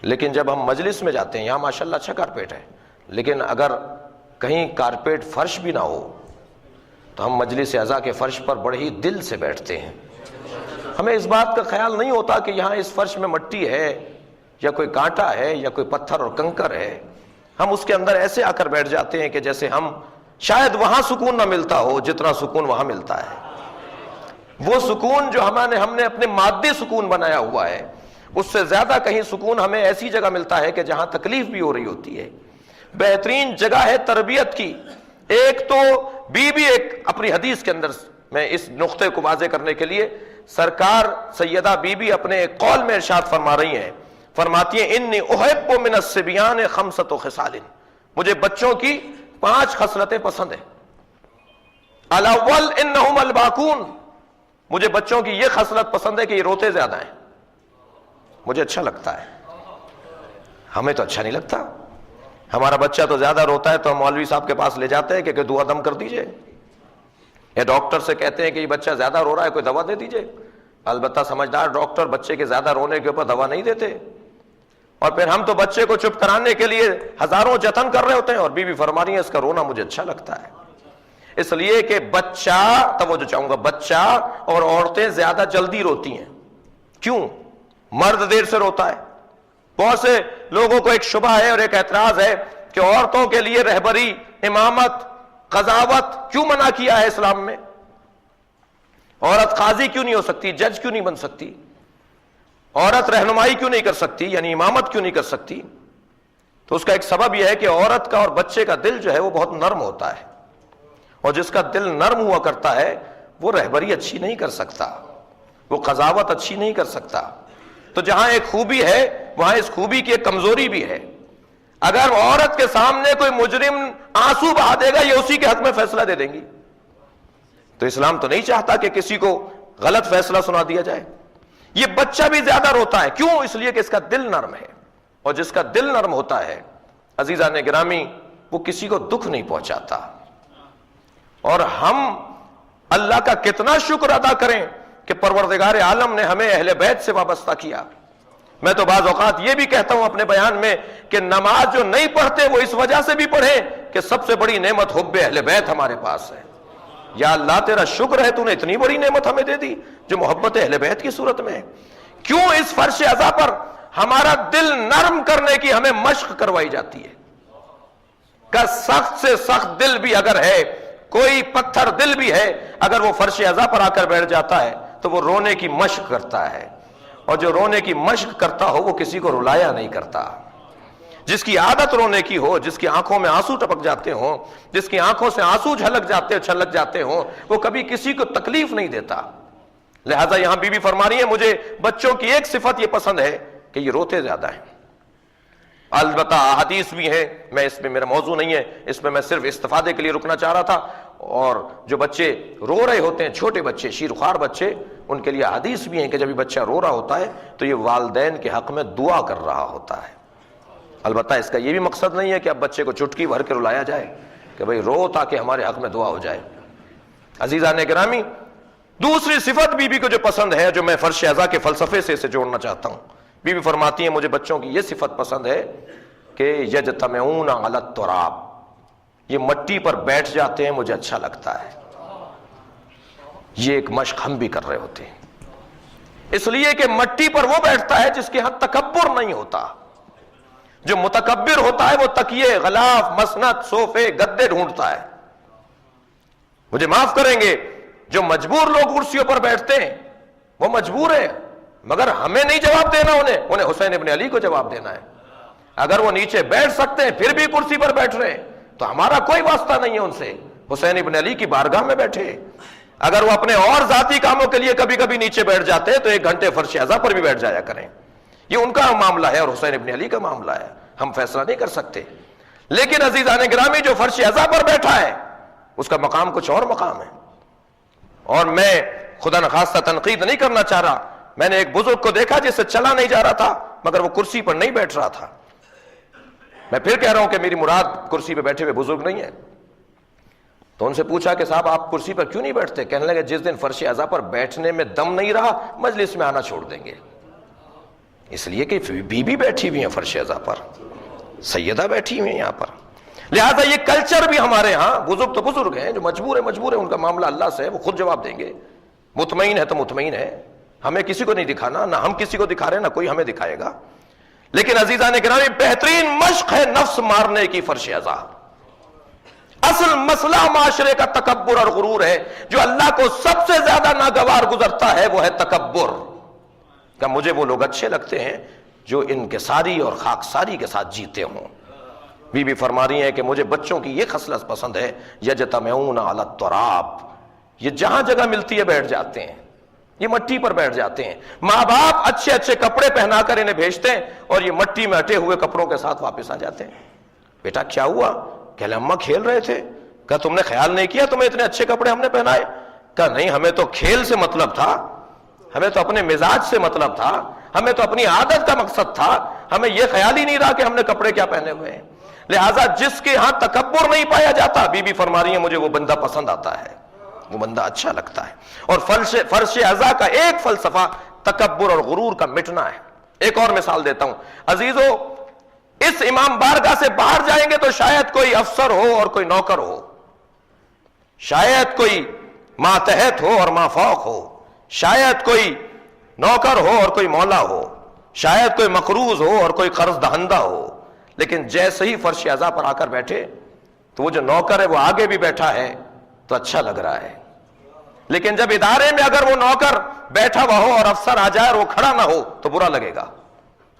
[SPEAKER 1] لیکن جب ہم مجلس میں جاتے ہیں، یہاں ماشاءاللہ اچھا کارپیٹ ہے، لیکن اگر کہیں کارپیٹ فرش بھی نہ ہو تو ہم مجلس اعزا کے فرش پر بڑے ہی دل سے بیٹھتے ہیں۔ ہمیں اس بات کا خیال نہیں ہوتا کہ یہاں اس فرش میں مٹی ہے یا کوئی کانٹا ہے یا کوئی پتھر اور کنکر ہے، ہم اس کے اندر ایسے آ کر بیٹھ جاتے ہیں کہ جیسے ہم شاید وہاں سکون نہ ملتا ہو جتنا سکون وہاں ملتا ہے. وہ سکون جو ہم نے اپنے مادی سکون بنایا ہوا ہے، اس سے زیادہ کہیں سکون ہمیں ایسی جگہ ملتا ہے کہ جہاں تکلیف بھی ہو رہی ہوتی ہے. بہترین جگہ ہے تربیت کی. ایک تو بی ایک اپنی حدیث کے اندر، میں اس نقطے کو واضح کرنے کے لیے، سرکار سیدہ بی اپنے ایک قول میں ارشاد فرما رہی ہیں، فرماتی ہیں انی احب من الصبیان خمسۃ خصال، مجھے بچوں کی 5 خصلتیں پسند ہیں. الاول انہم الباکون، مجھے بچوں کی یہ خصلت پسند ہے کہ یہ روتے زیادہ ہیں. مجھے اچھا لگتا ہے. ہمیں تو اچھا نہیں لگتا. ہمارا بچہ تو زیادہ روتا ہے تو ہم مولوی صاحب کے پاس لے جاتے ہیں کہ دعا دم کر دیجئے، یا ڈاکٹر سے کہتے ہیں کہ یہ بچہ زیادہ رو رہا ہے، کوئی دوا دے دیجئے. البتہ سمجھدار ڈاکٹر بچے کے زیادہ رونے کے اوپر دوا نہیں دیتے. اور پھر ہم تو بچے کو چپ کرانے کے لیے ہزاروں جتن کر رہے ہوتے ہیں، اور بیوی فرما رہی ہے اس کا رونا مجھے اچھا لگتا ہے. اس لیے کہ بچہ، توجہ چاہوں گا، بچہ اور عورتیں زیادہ جلدی روتی ہیں. کیوں؟ مرد دیر سے روتا ہے. بہت سے لوگوں کو ایک شبہ ہے اور ایک اعتراض ہے کہ عورتوں کے لیے رہبری، امامت، قضاوت کیوں منع کیا ہے اسلام میں؟ عورت قاضی کیوں نہیں ہو سکتی؟ جج کیوں نہیں بن سکتی؟ عورت رہنمائی کیوں نہیں کر سکتی؟ یعنی امامت کیوں نہیں کر سکتی؟ تو اس کا ایک سبب یہ ہے کہ عورت کا اور بچے کا دل جو ہے وہ بہت نرم ہوتا ہے، اور جس کا دل نرم ہوا کرتا ہے وہ رہبری اچھی نہیں کر سکتا، وہ قضاوت اچھی نہیں کر سکتا. تو جہاں ایک خوبی ہے وہاں اس خوبی کی ایک کمزوری بھی ہے. اگر عورت کے سامنے کوئی مجرم آنسو بہا دے گا، یہ اسی کے حق میں فیصلہ دے دیں گی. تو اسلام تو نہیں چاہتا کہ کسی کو غلط فیصلہ سنا دیا جائے. یہ بچہ بھی زیادہ روتا ہے. کیوں؟ اس لیے کہ اس کا دل نرم ہے، اور جس کا دل نرم ہوتا ہے عزیزان گرامی وہ کسی کو دکھ نہیں پہنچاتا. اور ہم اللہ کا کتنا شکر ادا کریں کہ پروردگار عالم نے ہمیں اہل بیت سے وابستہ کیا. میں تو بعض اوقات یہ بھی کہتا ہوں اپنے بیان میں کہ نماز جو نہیں پڑھتے وہ اس وجہ سے بھی پڑھیں کہ سب سے بڑی نعمت حب اہل بیت ہمارے پاس ہے. یا اللہ تیرا شکر ہے تو نے اتنی بڑی نعمت ہمیں دے دی جو محبت اہل بیت کی صورت میں ہے. کیوں اس فرش عزا پر ہمارا دل نرم کرنے کی ہمیں مشق کروائی جاتی ہے کہ سخت سے سخت دل بھی اگر ہے، کوئی پتھر دل بھی ہے، اگر وہ فرش عزا پر آ کر بیٹھ جاتا ہے تو وہ رونے کی مشق کرتا ہے. اور جو رونے کی مشق کرتا ہو وہ کسی کو رلایا نہیں کرتا. جس کی عادت رونے کی ہو، جس کی آنکھوں میں آنسو ٹپک جاتے ہوں، جس کی آنکھوں سے آنسو چھلک جاتے ہوں، وہ کبھی کسی کو تکلیف نہیں دیتا. لہذا یہاں بی فرما رہی ہے مجھے بچوں کی ایک صفت یہ پسند ہے کہ یہ روتے زیادہ ہیں. البتہ حدیث بھی ہے، میں اس میں میرا موضوع نہیں ہے، اس میں صرف استفادے کے لیے رکنا چاہ رہا تھا. اور جو بچے رو رہے ہوتے ہیں، چھوٹے بچے، شیرخوار بچے، ان کے لیے حدیث بھی ہیں کہ جب یہ بچہ رو رہا ہوتا ہے تو یہ والدین کے حق میں دعا کر رہا ہوتا ہے. البتہ اس کا یہ بھی مقصد نہیں ہے کہ اب بچے کو چٹکی بھر کے رلایا جائے کہ بھئی رو تاکہ ہمارے حق میں دعا ہو جائے. عزیزان گرامی، دوسری صفت بی کو جو پسند ہے، جو میں فرش عزا کے فلسفے سے اسے جوڑنا چاہتا ہوں، بی فرماتی ہیں مجھے بچوں کی یہ صفت پسند ہے کہ یجتمعون علی التراب، یہ مٹی پر بیٹھ جاتے ہیں، مجھے اچھا لگتا ہے. یہ ایک مشق ہم بھی کر رہے ہوتے ہیں، اس لیے کہ مٹی پر وہ بیٹھتا ہے جس کے ہاں تکبر نہیں ہوتا. جو متکبر ہوتا ہے وہ تکیے، غلاف، مسند، صوفے، گدے ڈھونڈتا ہے. مجھے معاف کریں گے، جو مجبور لوگ کرسیوں پر بیٹھتے ہیں وہ مجبور ہیں، مگر ہمیں نہیں جواب دینا، انہیں حسین ابن علی کو جواب دینا ہے. اگر وہ نیچے بیٹھ سکتے ہیں پھر بھی کرسی پر بیٹھ رہے ہیں تو ہمارا کوئی واسطہ نہیں ہے ان سے. حسین ابن علی کی بارگاہ میں بیٹھے. اگر وہ اپنے اور ذاتی کاموں کے لیے کبھی کبھی نیچے بیٹھ جاتے ہیں تو 1 گھنٹے فرش عزا پر بھی بیٹھ جایا کریں. یہ ان کا معاملہ ہے اور حسین ابن علی کا معاملہ ہے، ہم فیصلہ نہیں کر سکتے. لیکن عزیزان گرامی، جو فرش عزا پر بیٹھا ہے اس کا مقام کچھ اور مقام ہے. اور میں خدا نخواستہ تنقید نہیں کرنا چاہ رہا، میں نے ایک بزرگ کو دیکھا جس سے چلا نہیں جا رہا تھا مگر وہ کرسی پر نہیں بیٹھ رہا تھا. میں پھر کہہ رہا ہوں کہ میری مراد کرسی پہ بیٹھے ہوئے بزرگ نہیں ہے. تو ان سے پوچھا کہ صاحب آپ کرسی پر کیوں نہیں بیٹھتے؟ کہنے لگے جس دن فرش عزا پر بیٹھنے میں دم نہیں رہا مجلس میں آنا چھوڑ دیں گے. اس لیے کہ بی بیٹھی ہوئی ہیں فرش عزا پر، سیدہ بیٹھی ہوئی ہیں یہاں پر. لہذا یہ کلچر بھی ہمارے ہاں، بزرگ تو بزرگ ہیں، جو مجبور ہے ان کا معاملہ اللہ سے ہے، وہ خود جواب دیں گے. مطمئن ہے تو مطمئن ہے، ہمیں کسی کو نہیں دکھانا، نہ ہم کسی کو دکھا رہے ہیں نہ کوئی ہمیں دکھائے گا. لیکن عزیزان گرامی بہترین مشق ہے نفس مارنے کی فرش ازا. اصل مسئلہ معاشرے کا تکبر اور غرور ہے. جو اللہ کو سب سے زیادہ ناگوار گزرتا ہے وہ ہے تکبر. کہ مجھے وہ لوگ اچھے لگتے ہیں جو انکساری اور خاکساری کے ساتھ جیتے ہوں. بی بی فرما رہی ہیں کہ مجھے بچوں کی یہ خصلت پسند ہے، یجتمعون علی التراب، یہ جہاں جگہ ملتی ہے بیٹھ جاتے ہیں، یہ مٹی پر بیٹھ جاتے ہیں. ماں باپ اچھے اچھے کپڑے پہنا کر انہیں بھیجتے ہیں اور یہ مٹی میں اٹے ہوئے کپڑوں کے ساتھ واپس آ جاتے ہیں. بیٹا کیا ہوا؟ کہ اماں کھیل رہے تھے. کہا تم نے خیال نہیں کیا تمہیں اتنے اچھے کپڑے ہم نے پہنائے؟ کہا نہیں، ہمیں تو کھیل سے مطلب تھا، ہمیں تو اپنے مزاج سے مطلب تھا، ہمیں تو اپنی عادت کا مقصد تھا، ہمیں یہ خیال ہی نہیں رہا کہ ہم نے کپڑے کیا پہنے ہوئے ہیں. لہٰذا جس کے ہاں تکبر نہیں پایا جاتا، بی بی فرما رہی ہیں مجھے وہ بندہ پسند آتا ہے، وہ بندہ اچھا لگتا ہے. اور فرش ازا کا ایک فلسفہ تکبر اور غرور کا مٹنا ہے. ایک اور مثال دیتا ہوں عزیزو، اس امام بارگاہ سے باہر جائیں گے تو شاید کوئی افسر ہو اور کوئی نوکر ہو، شاید کوئی ماتحت ہو اور مافوق ہو، شاید کوئی نوکر ہو اور کوئی مولا ہو، شاید کوئی مقروض ہو اور کوئی قرض دہندہ ہو. لیکن جیسے ہی فرش ازا پر آ کر بیٹھے تو وہ جو نوکر ہے وہ آگے بھی بیٹھا ہے تو اچھا لگ رہا ہے. لیکن جب ادارے میں اگر وہ نوکر بیٹھا ہوا ہو اور افسر آ جائے اور وہ کھڑا نہ ہو تو برا لگے گا.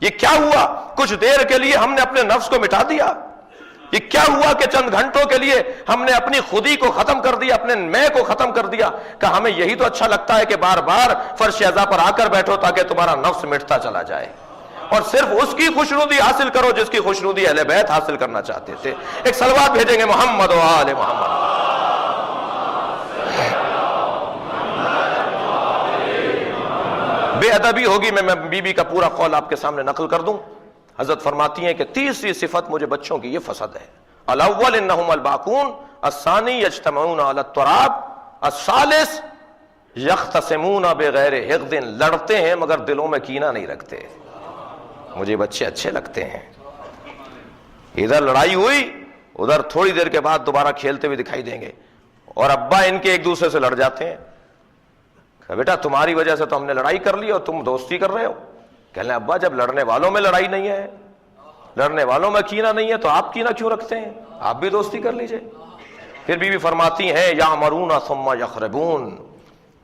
[SPEAKER 1] یہ کیا ہوا؟ کچھ دیر کے لیے ہم نے اپنے نفس کو مٹا دیا. یہ کیا ہوا کہ چند گھنٹوں کے لیے ہم نے اپنی خودی کو ختم کر دیا، اپنے میں کو ختم کر دیا. کہ ہمیں یہی تو اچھا لگتا ہے کہ بار بار فرش ازا پر آ کر بیٹھو تاکہ تمہارا نفس مٹتا چلا جائے اور صرف اس کی خوشنودی حاصل کرو جس کی خوشنودی اہل بیت حاصل کرنا چاہتے تھے. ایک صلوات بھیجیں گے محمد و آل محمد. بے ادبی ہوگی میں بی بی کا پورا قول آپ کے سامنے نقل کر دوں. حضرت فرماتی ہیں کہ تیسری صفت مجھے بچوں کی یہ پسند ہے. الاول انہم الباقون، الثانی یجتمعون علی التراب، الثالث یختصمون بغیر حقد، لڑتے ہیں مگر دلوں میں کینہ نہیں رکھتے. مجھے بچے اچھے لگتے ہیں. ادھر لڑائی ہوئی، ادھر تھوڑی دیر کے بعد دوبارہ کھیلتے ہوئے دکھائی دیں گے اور ابا ان کے ایک دوسرے سے لڑ جاتے ہیں. بیٹا تمہاری وجہ سے تو ہم نے لڑائی کر لی اور تم دوستی کر رہے ہو. کہنے ابا جب لڑنے والوں میں لڑائی نہیں ہے، لڑنے والوں میں کینہ نہیں ہے تو آپ کینہ کیوں رکھتے ہیں؟ آپ بھی دوستی کر لیجئے. پھر بی بی فرماتی ہیں یعمرون ثم یخربون،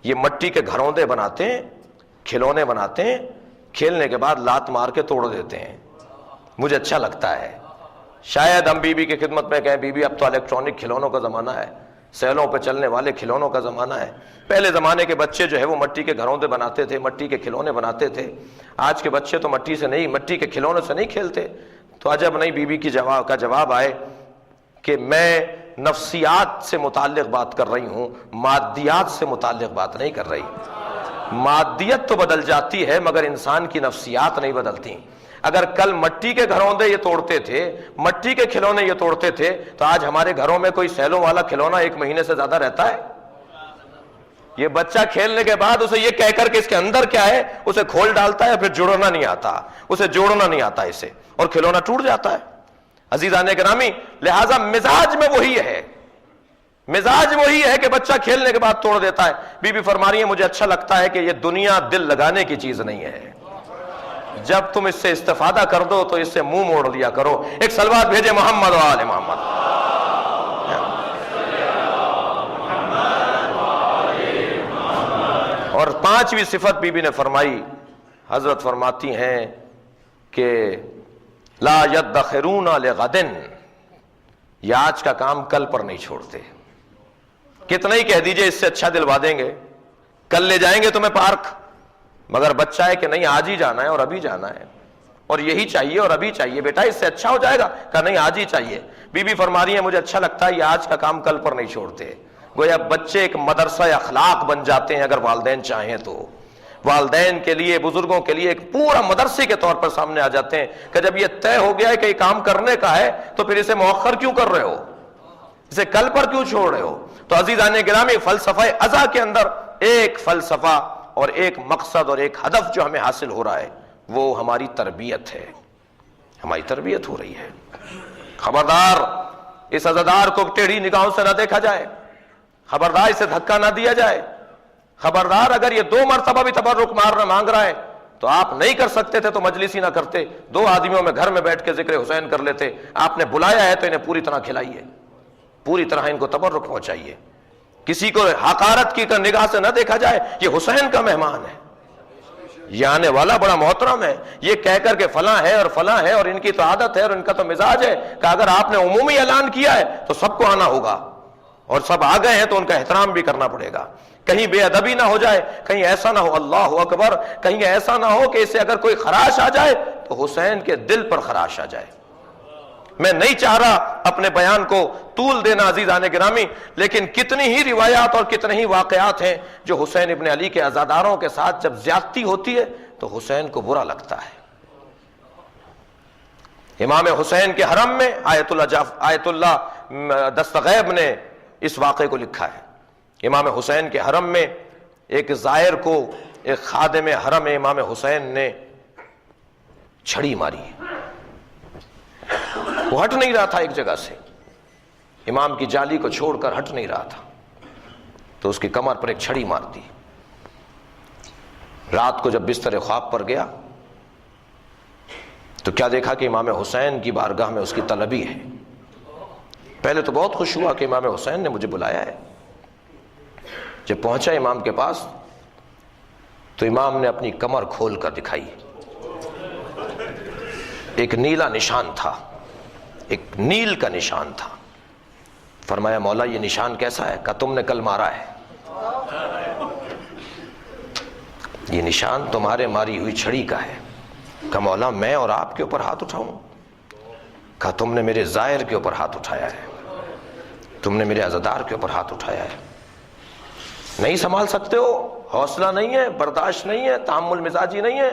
[SPEAKER 1] یہ مٹی کے گھروندے بناتے ہیں، کھلونے بناتے ہیں، کھیلنے کے بعد لات مار کے توڑ دیتے ہیں. مجھے اچھا لگتا ہے. شاید ہم بی بی کی خدمت میں کہیں بی بی اب تو الیکٹرانک کھلونوں کا زمانہ ہے، سیلوں پہ چلنے والے کھلونوں کا زمانہ ہے. پہلے زمانے کے بچے جو ہے وہ مٹی کے گھروندے بناتے تھے، مٹی کے کھلونے بناتے تھے. آج کے بچے تو مٹی سے نہیں، مٹی کے کھلونوں سے نہیں کھیلتے. تو عجب نہیں بی بی کی جواب آئے کہ میں نفسیات سے متعلق بات کر رہی ہوں، مادیات سے متعلق بات نہیں کر رہی. مادیت تو بدل جاتی ہے مگر انسان کی نفسیات نہیں بدلتی. اگر کل مٹی کے گھروندے یہ توڑتے تھے، مٹی کے کھلونے یہ توڑتے تھے، تو آج ہمارے گھروں میں کوئی سیلوں والا کھلونا 1 مہینے سے زیادہ رہتا ہے؟ یہ بچہ کھیلنے کے بعد اسے یہ کہہ کر کہ اس کے اندر کیا ہے اسے کھول ڈالتا ہے، پھر جوڑنا نہیں آتا، اسے جوڑنا نہیں آتا اسے، اور کھلونا ٹوٹ جاتا ہے. عزیزان گرامی، لہٰذا مزاج میں وہی ہے، مزاج وہی ہے کہ بچہ کھیلنے کے بعد توڑ دیتا ہے. بی بی فرما رہی ہے مجھے اچھا لگتا ہے کہ یہ دنیا دل لگانے کی چیز نہیں ہے. جب تم اس سے استفادہ کر دو تو اس سے منہ موڑ لیا کرو. ایک صلوات بھیجے محمد و آل محمد. اور 5ویں صفت بی بی نے فرمائی، حضرت فرماتی ہیں کہ لا یدخرون لغد، یہ آج کا کام کل پر نہیں چھوڑتے. کتنا ہی کہہ دیجئے اس سے اچھا دلوا دیں گے، کل لے جائیں گے تمہیں پارک، مگر بچہ ہے کہ نہیں آج ہی جانا ہے اور ابھی جانا ہے اور یہی چاہیے اور ابھی چاہیے. بیٹا اس سے اچھا ہو جائے گا، کہا نہیں آج ہی چاہیے. بی بی فرما رہی ہے مجھے اچھا لگتا ہے یہ آج کا کام کل پر نہیں چھوڑتے. گویا بچے ایک مدرسہ اخلاق بن جاتے ہیں اگر والدین چاہیں تو. والدین کے لیے، بزرگوں کے لیے ایک پورا مدرسے کے طور پر سامنے آ جاتے ہیں کہ جب یہ طے ہو گیا ہے کہ یہ کام کرنے کا ہے تو پھر اسے مؤخر کیوں کر رہے ہو، اسے کل پر کیوں چھوڑ رہے ہو. تو عزیزان گرامی، فلسفہ ازا کے اندر ایک فلسفہ اور ایک مقصد اور ایک ہدف جو ہمیں حاصل ہو رہا ہے وہ ہماری تربیت ہے، ہماری تربیت ہو رہی ہے. خبردار اس عزادار کو ٹیڑھی نگاہوں سے نہ دیکھا جائے، خبردار اسے دھکا نہ دیا جائے، خبردار اگر یہ 2 مرتبہ بھی تبرک مانگ رہا ہے تو آپ نہیں کر سکتے تھے تو مجلس ہی نہ کرتے، 2 آدمیوں میں گھر میں بیٹھ کے ذکر حسین کر لیتے۔ آپ نے بلایا ہے تو انہیں پوری طرح کھلائیے، پوری طرح ان کو تبرک پہنچائیے، کسی کو حقارت کی نگاہ سے نہ دیکھا جائے، یہ حسین کا مہمان ہے، یہ آنے والا بڑا محترم ہے، یہ کہہ کر کے فلاں ہے اور فلاں ہے اور ان کی تو عادت ہے اور ان کا تو مزاج ہے کہ اگر آپ نے عمومی اعلان کیا ہے تو سب کو آنا ہوگا، اور سب آ گئے ہیں تو ان کا احترام بھی کرنا پڑے گا، کہیں بے ادبی نہ ہو جائے، کہیں ایسا نہ ہو، اللہ اکبر، کہیں ایسا نہ ہو کہ اس سے اگر کوئی خراش آ جائے تو حسین کے دل پر خراش آ جائے۔ میں نہیں چاہ رہا اپنے بیان کو طول دینا عزیزان گرامی، لیکن کتنی ہی روایات اور کتنے ہی واقعات ہیں جو حسین ابن علی کے عزاداروں کے ساتھ جب زیادتی ہوتی ہے تو حسین کو برا لگتا ہے۔ امام حسین کے حرم میں آیت اللہ دستغیب نے اس واقعے کو لکھا ہے۔ امام حسین کے حرم میں ایک زائر کو ایک خادم حرم امام حسین نے چھڑی ماری، وہ ہٹ نہیں رہا تھا ایک جگہ سے، امام کی جالی کو چھوڑ کر ہٹ نہیں رہا تھا، تو اس کی کمر پر ایک چھڑی مار دی۔ رات کو جب بستر خواب پر گیا تو کیا دیکھا کہ امام حسین کی بارگاہ میں اس کی طلبی ہے۔ پہلے تو بہت خوش ہوا کہ امام حسین نے مجھے بلایا ہے۔ جب پہنچا امام کے پاس تو امام نے اپنی کمر کھول کر دکھائی، ایک نیلا نشان تھا، ایک نیل کا نشان تھا۔ فرمایا مولا یہ نشان کیسا ہے؟ کہا تم نے کل مارا ہے، یہ نشان تمہارے ماری ہوئی چھڑی کا ہے۔ کہا مولا میں اور آپ کے اوپر ہاتھ اٹھاؤں؟ کہا تم نے میرے زائر کے اوپر ہاتھ اٹھایا ہے، تم نے میرے عزادار کے اوپر ہاتھ اٹھایا ہے، نہیں سنبھال سکتے ہو، حوصلہ نہیں ہے، برداشت نہیں ہے، تحمل مزاجی نہیں ہے،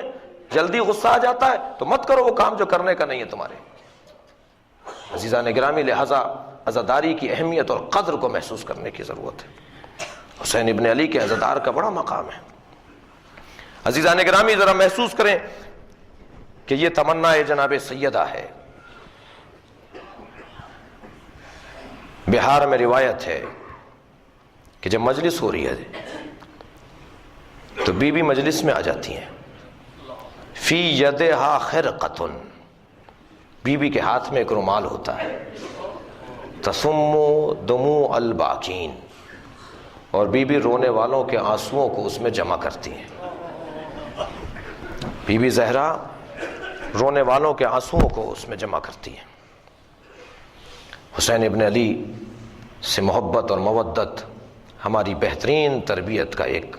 [SPEAKER 1] جلدی غصہ آ جاتا ہے تو مت کرو وہ کام جو کرنے کا نہیں ہے تمہارے۔ عزیزان گرامی لہذا عزاداری کی اہمیت اور قدر کو محسوس کرنے کی ضرورت ہے۔ حسین ابن علی کے عزادار کا بڑا مقام ہے۔ عزیزان گرامی ذرا محسوس کریں کہ یہ تمنا جناب سیدہ ہے۔ بہار میں روایت ہے کہ جب مجلس ہو رہی ہے تو بی بی مجلس میں آ جاتی ہیں، فی یدہا خرقۃ، بی بی کے ہاتھ میں ایک رومال ہوتا ہے، تسم دموع الباکین، اور بی بی رونے والوں کے آنسوؤں کو اس میں جمع کرتی ہیں۔ بی بی زہرا رونے والوں کے آنسوؤں کو اس میں جمع کرتی ہیں۔ حسین ابن علی سے محبت اور مودت ہماری بہترین تربیت کا ایک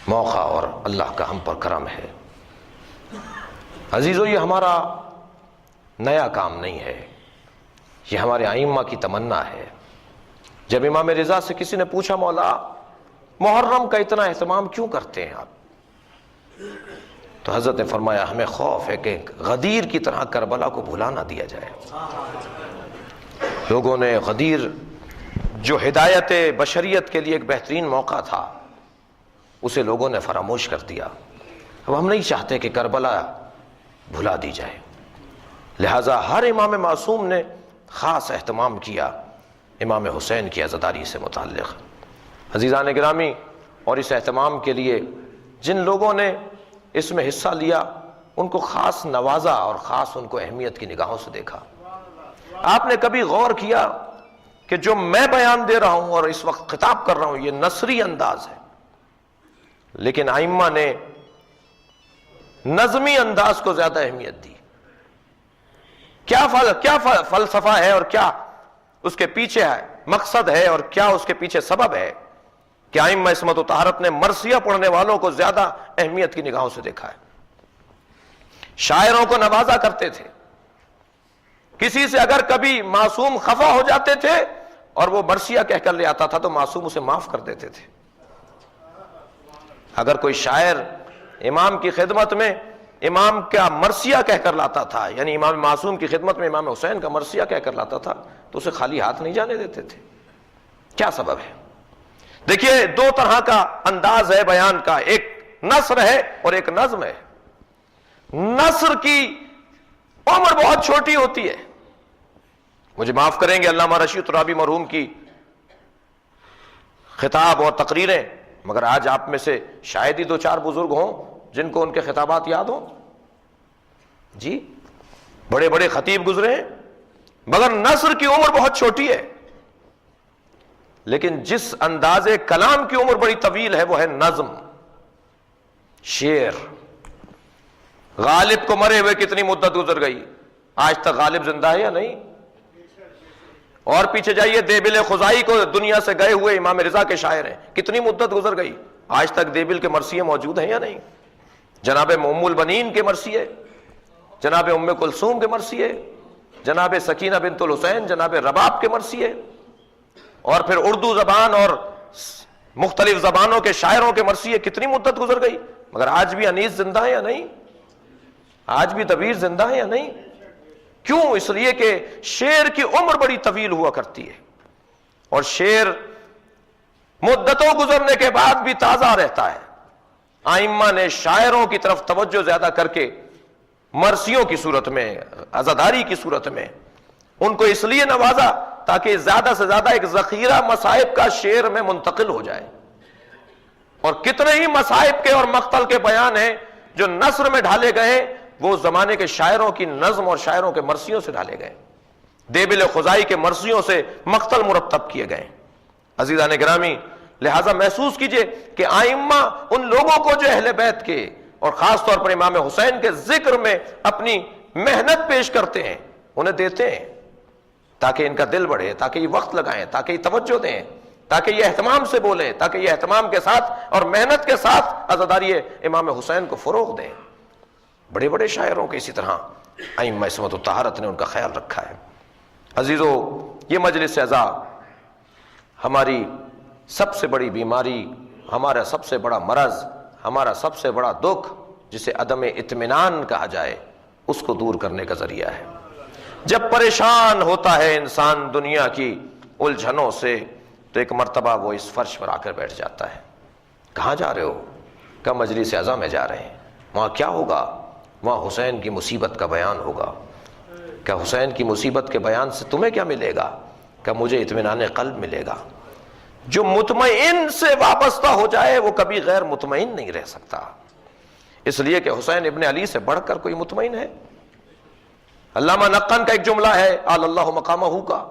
[SPEAKER 1] موقع اور اللہ کا ہم پر کرم ہے۔ عزیزو یہ ہمارا نیا کام نہیں ہے، یہ ہمارے ائمہ کی تمنا ہے۔ جب امام رضا سے کسی نے پوچھا مولا محرم کا اتنا اہتمام کیوں کرتے ہیں آپ، تو حضرت نے فرمایا ہمیں خوف ہے کہ غدیر کی طرح کربلا کو بھلا نہ دیا جائے۔ لوگوں نے غدیر جو ہدایت بشریت کے لیے ایک بہترین موقع تھا اسے لوگوں نے فراموش کر دیا۔ اب ہم نہیں چاہتے کہ کربلا بھلا دی جائے، لہٰذا ہر امام معصوم نے خاص اہتمام کیا امام حسین کی عزاداری سے متعلق۔ عزیزان گرامی، اور اس اہتمام کے لیے جن لوگوں نے اس میں حصہ لیا ان کو خاص نوازا اور خاص ان کو اہمیت کی نگاہوں سے دیکھا۔ آپ نے کبھی غور کیا کہ جو میں بیان دے رہا ہوں اور اس وقت خطاب کر رہا ہوں یہ نثری انداز ہے، لیکن ائمہ نے نظمی انداز کو زیادہ اہمیت دی۔ کیا فلسفہ ہے اور کیا اس کے پیچھے ہے مقصد ہے اور کیا اس کے پیچھے سبب ہے کہ ائمہ عصمت و طہارت نے مرثیہ پڑھنے والوں کو زیادہ اہمیت کی نگاہوں سے دیکھا ہے۔ شاعروں کو نوازا کرتے تھے، کسی سے اگر کبھی معصوم خفا ہو جاتے تھے اور وہ مرثیہ کہہ کر لے آتا تھا تو معصوم اسے معاف کر دیتے تھے۔ اگر کوئی شاعر امام کی خدمت میں امام کا مرثیہ کہہ کر لاتا تھا، یعنی امام معصوم کی خدمت میں امام حسین کا مرثیہ کہہ کر لاتا تھا تو اسے خالی ہاتھ نہیں جانے دیتے تھے۔ کیا سبب ہے؟ دیکھیے دو طرح کا انداز ہے بیان کا، ایک نثر ہے اور ایک نظم ہے۔ نثر کی عمر بہت چھوٹی ہوتی ہے، مجھے معاف کریں گے علامہ رشید ترابی مرحوم کی خطاب اور تقریریں، مگر آج آپ میں سے شاید ہی 2-4 بزرگ ہوں جن کو ان کے خطابات یاد ہوں؟ جی بڑے بڑے خطیب گزرے ہیں، مگر نثر کی عمر بہت چھوٹی ہے، لیکن جس انداز کلام کی عمر بڑی طویل ہے وہ ہے نظم، شعر۔ غالب کو مرے ہوئے کتنی مدت گزر گئی، آج تک غالب زندہ ہے یا نہیں؟ اور پیچھے جائیے، دیبل خزائی کو دنیا سے گئے ہوئے امام رضا کے شاعر ہیں، کتنی مدت گزر گئی، آج تک دیبل کے مرثیے موجود ہیں یا نہیں؟ جناب ام البنین کے مرثیے، جناب ام کلثوم کے مرثیے، جناب سکینہ بنت الحسین، جناب رباب کے مرثیے، اور پھر اردو زبان اور مختلف زبانوں کے شاعروں کے مرثیے، کتنی مدت گزر گئی، مگر آج بھی انیس زندہ ہے یا نہیں؟ آج بھی دبیر زندہ ہے یا نہیں؟ کیوں؟ اس لیے کہ شعر کی عمر بڑی طویل ہوا کرتی ہے، اور شعر مدتوں گزرنے کے بعد بھی تازہ رہتا ہے۔ ائمہ نے شاعروں کی طرف توجہ زیادہ کر کے مرثیوں کی صورت میں، عزاداری کی صورت میں ان کو اس لیے نوازا تاکہ زیادہ سے زیادہ ایک ذخیرہ مصائب کا شعر میں منتقل ہو جائے۔ اور کتنے ہی مصائب کے اور مقتل کے بیان ہیں جو نثر میں ڈھالے گئے، وہ زمانے کے شاعروں کی نظم اور شاعروں کے مرثیوں سے ڈھالے گئے، دیبل خزائی کے مرثیوں سے مقتل مرتب کیے گئے۔ عزیزان گرامی، لہذا محسوس کیجئے کہ ائمہ ان لوگوں کو جو اہل بیت کے اور خاص طور پر امام حسین کے ذکر میں اپنی محنت پیش کرتے ہیں، انہیں دیتے ہیں تاکہ ان کا دل بڑھے، تاکہ یہ وقت لگائیں، تاکہ یہ توجہ دیں، تاکہ یہ اہتمام سے بولیں، تاکہ یہ اہتمام کے ساتھ اور محنت کے ساتھ عزاداری امام حسین کو فروغ دیں۔ بڑے بڑے شاعروں کے اسی طرح ائمہ عصمت و طہارت نے ان کا خیال رکھا ہے۔ عزیزو، یہ مجلس اعزا ہماری سب سے بڑی بیماری، ہمارا سب سے بڑا مرض، ہمارا سب سے بڑا دکھ، جسے عدم اطمینان کہا جائے، اس کو دور کرنے کا ذریعہ ہے۔ جب پریشان ہوتا ہے انسان دنیا کی الجھنوں سے، تو ایک مرتبہ وہ اس فرش پر آ کر بیٹھ جاتا ہے۔ کہاں جا رہے ہو؟ کہ مجلس اعزا میں جا رہے ہیں۔ وہاں کیا ہوگا؟ وہاں حسین کی مصیبت کا بیان ہوگا۔ کہ حسین کی مصیبت کے بیان سے تمہیں کیا ملے گا؟ کہ مجھے اطمینان قلب ملے گا۔ جو مطمئن سے وابستہ ہو جائے وہ کبھی غیر مطمئن نہیں رہ سکتا، اس لیے کہ حسین ابن علی سے بڑھ کر کوئی مطمئن ہے؟ علامہ نقن کا ایک جملہ ہے اعلی اللہ مقامہ کا،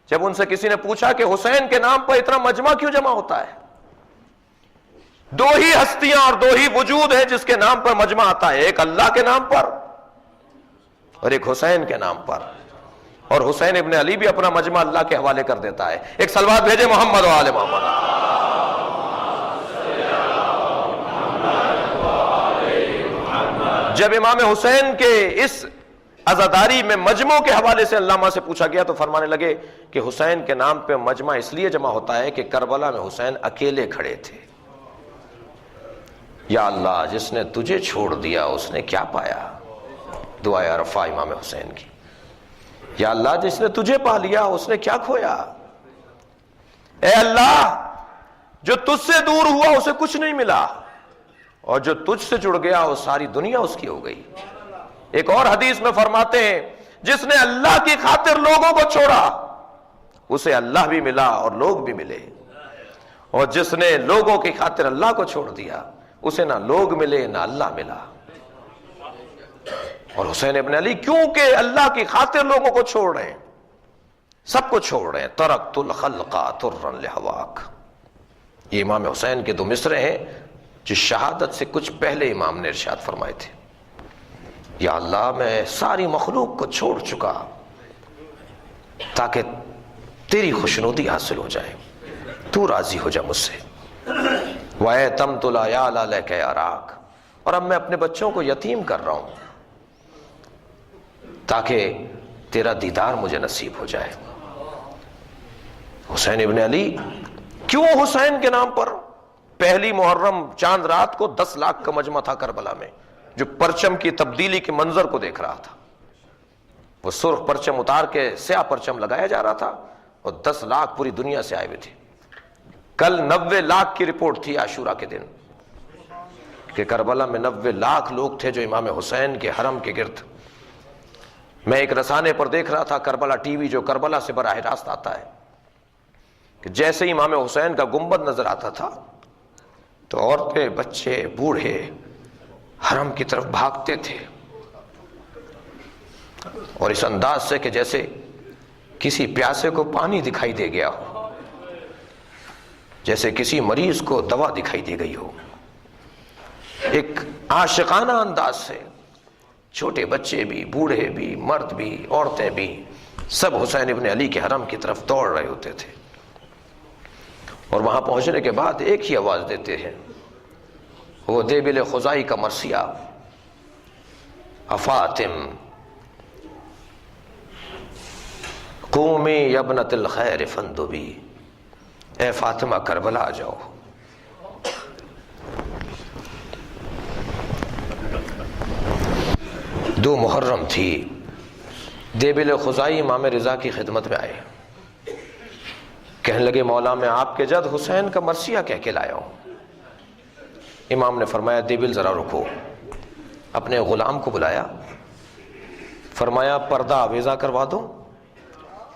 [SPEAKER 1] جب ان سے کسی نے پوچھا کہ حسین کے نام پر اتنا مجمع کیوں جمع ہوتا ہے؟ دو ہی ہستیاں اور دو ہی وجود ہیں جس کے نام پر مجمع آتا ہے، ایک اللہ کے نام پر اور ایک حسین کے نام پر، اور حسین ابن علی بھی اپنا مجمع اللہ کے حوالے کر دیتا ہے۔ ایک صلوات بھیجے محمد و آل محمد۔ جب امام حسین کے اس عزاداری میں مجمعوں کے حوالے سے علامہ سے پوچھا گیا تو فرمانے لگے کہ حسین کے نام پہ مجمع اس لیے جمع ہوتا ہے کہ کربلا میں حسین اکیلے کھڑے تھے۔ یا اللہ، جس نے تجھے چھوڑ دیا اس نے کیا پایا؟ دعائے عرفہ امام حسین کی۔ یا اللہ، جس نے تجھے پا لیا اس نے کیا کھویا؟ اے اللہ، جو تجھ سے دور ہوا اسے کچھ نہیں ملا، اور جو تجھ سے جڑ گیا وہ ساری دنیا اس کی ہو گئی۔ ایک اور حدیث میں فرماتے ہیں، جس نے اللہ کی خاطر لوگوں کو چھوڑا اسے اللہ بھی ملا اور لوگ بھی ملے، اور جس نے لوگوں کی خاطر اللہ کو چھوڑ دیا اسے نہ لوگ ملے نہ اللہ ملا۔ اور حسین ابن علی کیونکہ اللہ کی خاطر لوگوں کو چھوڑ رہے ہیں، سب کو چھوڑ رہے ہیں۔ ترکت الخلق طرا لہواک، یہ امام حسین کے دو مصرے ہیں جو شہادت سے کچھ پہلے امام نے ارشاد فرمائے تھے۔ یا اللہ، میں ساری مخلوق کو چھوڑ چکا تاکہ تیری خوشنودی حاصل ہو جائے، تو راضی ہو جا مجھ سے۔ وَأَتَمْتُ الْعَيَالَ لَكَ أَرَاكَ، اور اب میں اپنے بچوں کو یتیم کر رہا ہوں تاکہ تیرا دیدار مجھے نصیب ہو جائے۔ حسین ابن علی کیوں حسین کے نام پر؟ پہلی محرم چاند رات کو 10 لاکھ کا مجمع تھا کربلا میں، جو پرچم کی تبدیلی کے منظر کو دیکھ رہا تھا۔ وہ سرخ پرچم اتار کے سیاہ پرچم لگایا جا رہا تھا، اور 10 لاکھ پوری دنیا سے آئے ہوئے تھے۔ کل 90 لاکھ کی رپورٹ تھی عاشورہ کے دن کہ کربلا میں 90 لاکھ لوگ تھے جو امام حسین کے حرم کے گرد۔ میں ایک رسانے پر دیکھ رہا تھا کربلا ٹی وی، جو کربلا سے براہ راست آتا ہے، کہ جیسے ہی امام حسین کا گنبد نظر آتا تھا تو عورتیں، بچے، بوڑھے حرم کی طرف بھاگتے تھے، اور اس انداز سے کہ جیسے کسی پیاسے کو پانی دکھائی دے گیا ہو، جیسے کسی مریض کو دوا دکھائی دی گئی ہو، ایک عاشقانہ انداز سے چھوٹے بچے بھی، بوڑھے بھی، مرد بھی، عورتیں بھی، سب حسین ابن علی کے حرم کی طرف دوڑ رہے ہوتے تھے۔ اور وہاں پہنچنے کے بعد ایک ہی آواز دیتے ہیں، وہ دیبل خزائی کا مرثیہ، افاطم قومی یبنت الخیر فندبی، اے فاطمہ کربلا آ جاؤ۔ دو محرم تھی، دیبل خزائی امام رضا کی خدمت میں آئے، کہنے لگے مولا میں آپ کے جد حسین کا مرثیہ کہہ کے لایا ہوں۔ امام نے فرمایا دیبل ذرا رکو، اپنے غلام کو بلایا، فرمایا پردہ آویزاں کروا دو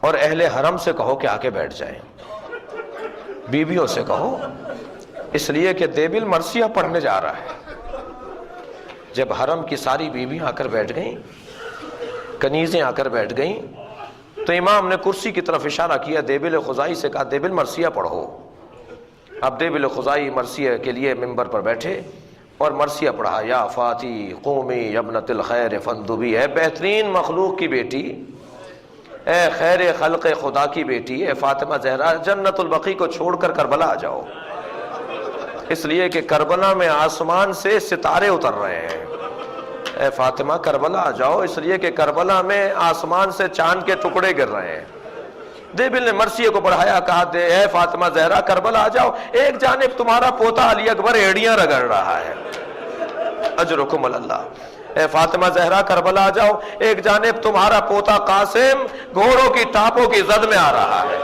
[SPEAKER 1] اور اہل حرم سے کہو کہ آ کے بیٹھ جائیں، بیویوں سے کہو، اس لیے کہ دیبل مرثیہ پڑھنے جا رہا ہے۔ جب حرم کی ساری بیویاں آ کر بیٹھ گئیں، کنیزیں آ کر بیٹھ گئیں، تو امام نے کرسی کی طرف اشارہ کیا، دیبل خزائی سے کہا دیبل مرثیہ پڑھو۔ اب دیبل خزائی مرثیہ کے لیے ممبر پر بیٹھے اور مرثیہ پڑھا، یا فاتی قومی ابنت الخیر فندبی، اے بہترین مخلوق کی بیٹی، اے خیر خلق خدا کی بیٹی، اے فاطمہ زہرا، جنت البقیع کو چھوڑ کر کربلا آ جاؤ، اس لیے کہ کربلا میں آسمان سے ستارے اتر رہے ہیں۔ اے فاطمہ کربلا آ جاؤ، اس لیے کہ کربلا میں آسمان سے چاند کے ٹکڑے گر رہے ہیں۔ دیبل نے مرثیے کو پڑھایا، کہا اے فاطمہ زہرا کربلا آ جاؤ، ایک جانب تمہارا پوتا علی اکبر ایڑیاں رگڑ رہا ہے، اجرکم اللہ۔ اے فاطمہ زہرا کربلا آ جاؤ، ایک جانب تمہارا پوتا قاسم گھوڑوں کی ٹاپوں کی زد میں آ رہا ہے۔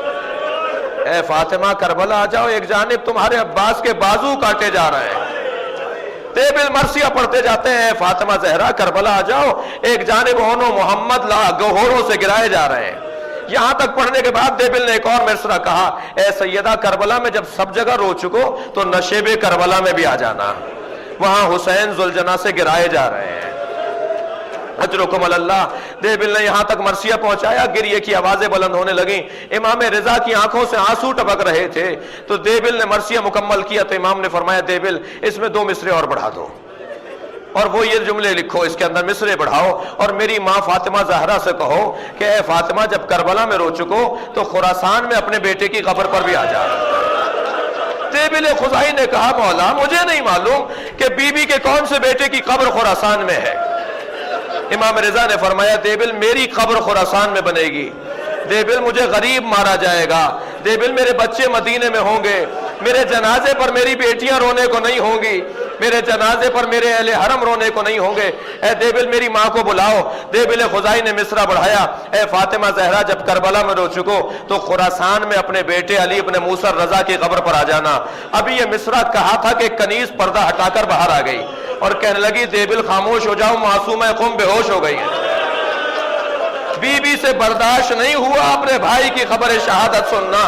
[SPEAKER 1] اے فاطمہ کربلا آ جاؤ، ایک جانب تمہارے عباس کے بازو کاٹے جا رہے ہیں۔ دیبل مرثیہ پڑھتے جاتے ہیں، فاطمہ زہرا کربلا آ جاؤ، ایک جانب اونو محمد گھوڑوں سے گرائے جا رہے ہیں۔ یہاں تک پڑھنے کے بعد دیبل نے ایک اور مصرع کہا، اے سیدہ کربلا میں جب سب جگہ رو چکو تو نشیب کربلا میں بھی آ جانا، وہاں حسین ذوالجناح سے گرائے جا رہے ہیں، اجرکم اللہ۔ دیبل نے یہاں تک مرثیہ پہنچایا، گریے کی آوازیں بلند ہونے لگیں، امام رضا کی آنکھوں سے آنسو ٹپک رہے تھے، تو دیبل نے مرثیہ مکمل کیا تو امام نے فرمایا دیبل اس میں 2 مصرے اور بڑھا دو، اور وہ یہ جملے لکھو، اس کے اندر مصرے بڑھاؤ، اور میری ماں فاطمہ زہرا سے کہو کہ اے فاطمہ جب کربلا میں رو چکو تو خراسان میں اپنے بیٹے کی قبر پر بھی آ جا۔ دیبل خزائی نے کہا مولا مجھے نہیں معلوم کہ بی بی کے کون سے بیٹے کی قبر خراسان میں ہے۔ امام رضا نے فرمایا دیبل میری قبر خراسان میں بنے گی، دیبل مجھے غریب مارا جائے گا، دیبل میرے بچے مدینے میں ہوں گے، میرے جنازے پر میری بیٹیاں رونے کو نہیں ہوں گی، میرے جنازے پر میرے اہل حرم رونے کو نہیں ہوں گے، اے دیبل میری ماں کو بلاؤ۔ دیبل خزائی نے مصرع بڑھایا، اے فاطمہ زہرا جب کربلا میں رو چکو تو خراسان میں اپنے بیٹے علی ابن موسیٰ رضا کی قبر پر آ جانا۔ ابھی یہ مصرع کہا تھا کہ کنیز پردہ ہٹا کر باہر آ گئی اور کہنے لگی دیبل خاموش ہو جاؤ، معصومہ قوم بے ہوش ہو گئی ہے۔ بی بی سے برداشت نہیں ہوا اپنے بھائی کی خبر شہادت سننا۔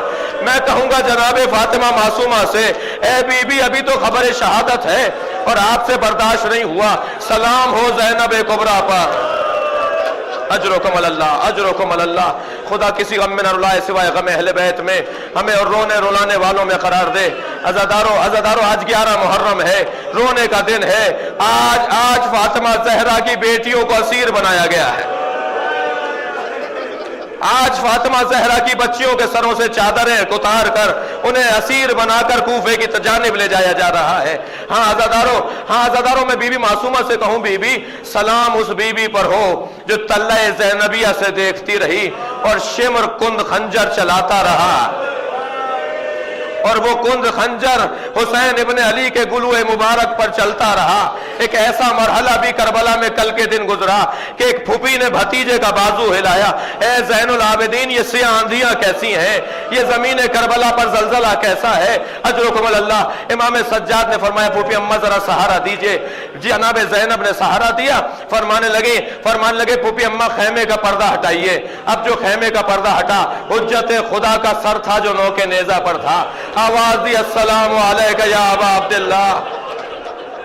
[SPEAKER 1] میں کہوں گا جناب فاطمہ معصومہ سے، اے بی بی ابھی تو خبر شہادت ہے اور آپ سے برداشت نہیں ہوا، سلام ہو زینب کبریٰ پر، اجرکم اللہ، اجرکم اللہ۔ خدا کسی غم میں نہ رلائے سوائے غم اہل بیت میں، ہمیں اور رونے رلانے والوں میں قرار دے۔ عزادارو آج 11 محرم ہے، رونے کا دن ہے، آج فاطمہ زہرا کی بیٹیوں کو اسیر بنایا گیا ہے، آج فاطمہ زہرا کی بچیوں کے سروں سے چادریں اتار کر انہیں اسیر بنا کر کوفے کی جانب لے جایا جا رہا ہے۔ ہاں عزادارو میں بی بی معصومہ سے کہوں بی بی سلام اس بی بی پر ہو جو طلع زینبیہ سے دیکھتی رہی اور شمر کند خنجر چلاتا رہا، اور وہ کند خنجر حسین ابن علی کے گلوئے مبارک پر چلتا رہا۔ ایک ایسا مرحلہ بھی کربلا میں کل کے دن گزرا کہ ایک پھوپھی نے بھتیجے کا بازو ہلایا، اے زین العابدین یہ سیاہ آندھیاں کیسی ہیں، یہ زمین کربلا پر زلزلہ کیسا ہے، اجرکم اللہ۔ امام سجاد نے فرمایا پھوپھی اماں ذرا سہارا دیجئے، جناب زینب نے سہارا دیا، فرمانے لگے پھوپھی اماں خیمے کا پردہ ہٹائیے۔ اب جو خیمے کا پردہ ہٹا، حجت خدا کا سر تھا جو نوکے نیزہ پر تھا، آواز دی السلام علیکہ یا ابا عبداللہ،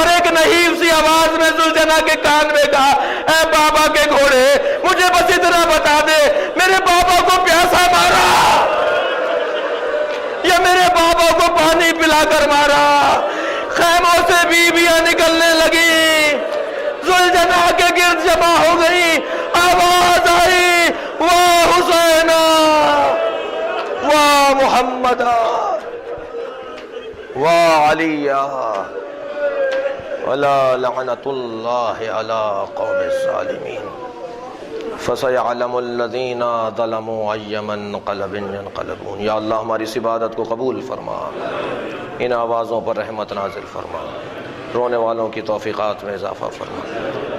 [SPEAKER 1] اور ایک نحیف سی آواز میں ذوالجناح کے کان میں کہا اے بابا کے گھوڑے مجھے بس اتنا بتا دے میرے بابا کو پیاسا مارا یا میرے بابا کو پانی پلا کر مارا؟ خیموں سے بیویاں نکلنے لگی، ذوالجناح کے گرد جمع ہو گئی، آواز آئی واہ حسین واہ محمد واہ علی ولا لعنت اللہ علی قوم الظالمین فسيعلم الذين ظلموا أي منقلب ينقلبون۔ یا اللہ ہماری اس عبادت کو قبول فرما، ان آوازوں پر رحمت نازل فرما، رونے والوں کی توفیقات میں اضافہ فرما،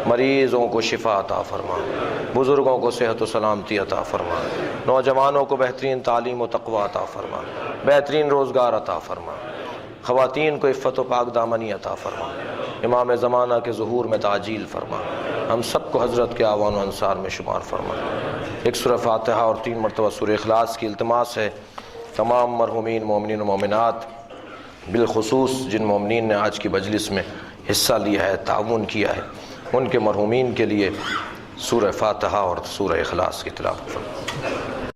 [SPEAKER 1] مریضوں کو شفا عطا فرما، بزرگوں کو صحت و سلامتی عطا فرما، نوجوانوں کو بہترین تعلیم و تقوی عطا فرما، بہترین روزگار عطا فرما، خواتین کو عفت و پاک دامنی عطا فرما، امام زمانہ کے ظہور میں تعجیل فرما، ہم سب کو حضرت کے اعوان و انصار میں شمار فرما۔ ایک سورہ فاتحہ اور 3 مرتبہ سورہ اخلاص کی التماس ہے تمام مرحومین مومنین و مومنات، بالخصوص جن مومنین نے آج کی مجلس میں حصہ لیا ہے، تعاون کیا ہے، ان کے مرحومین کے لیے سورہ فاتحہ اور سورہ اخلاص کی تلاوت فرما۔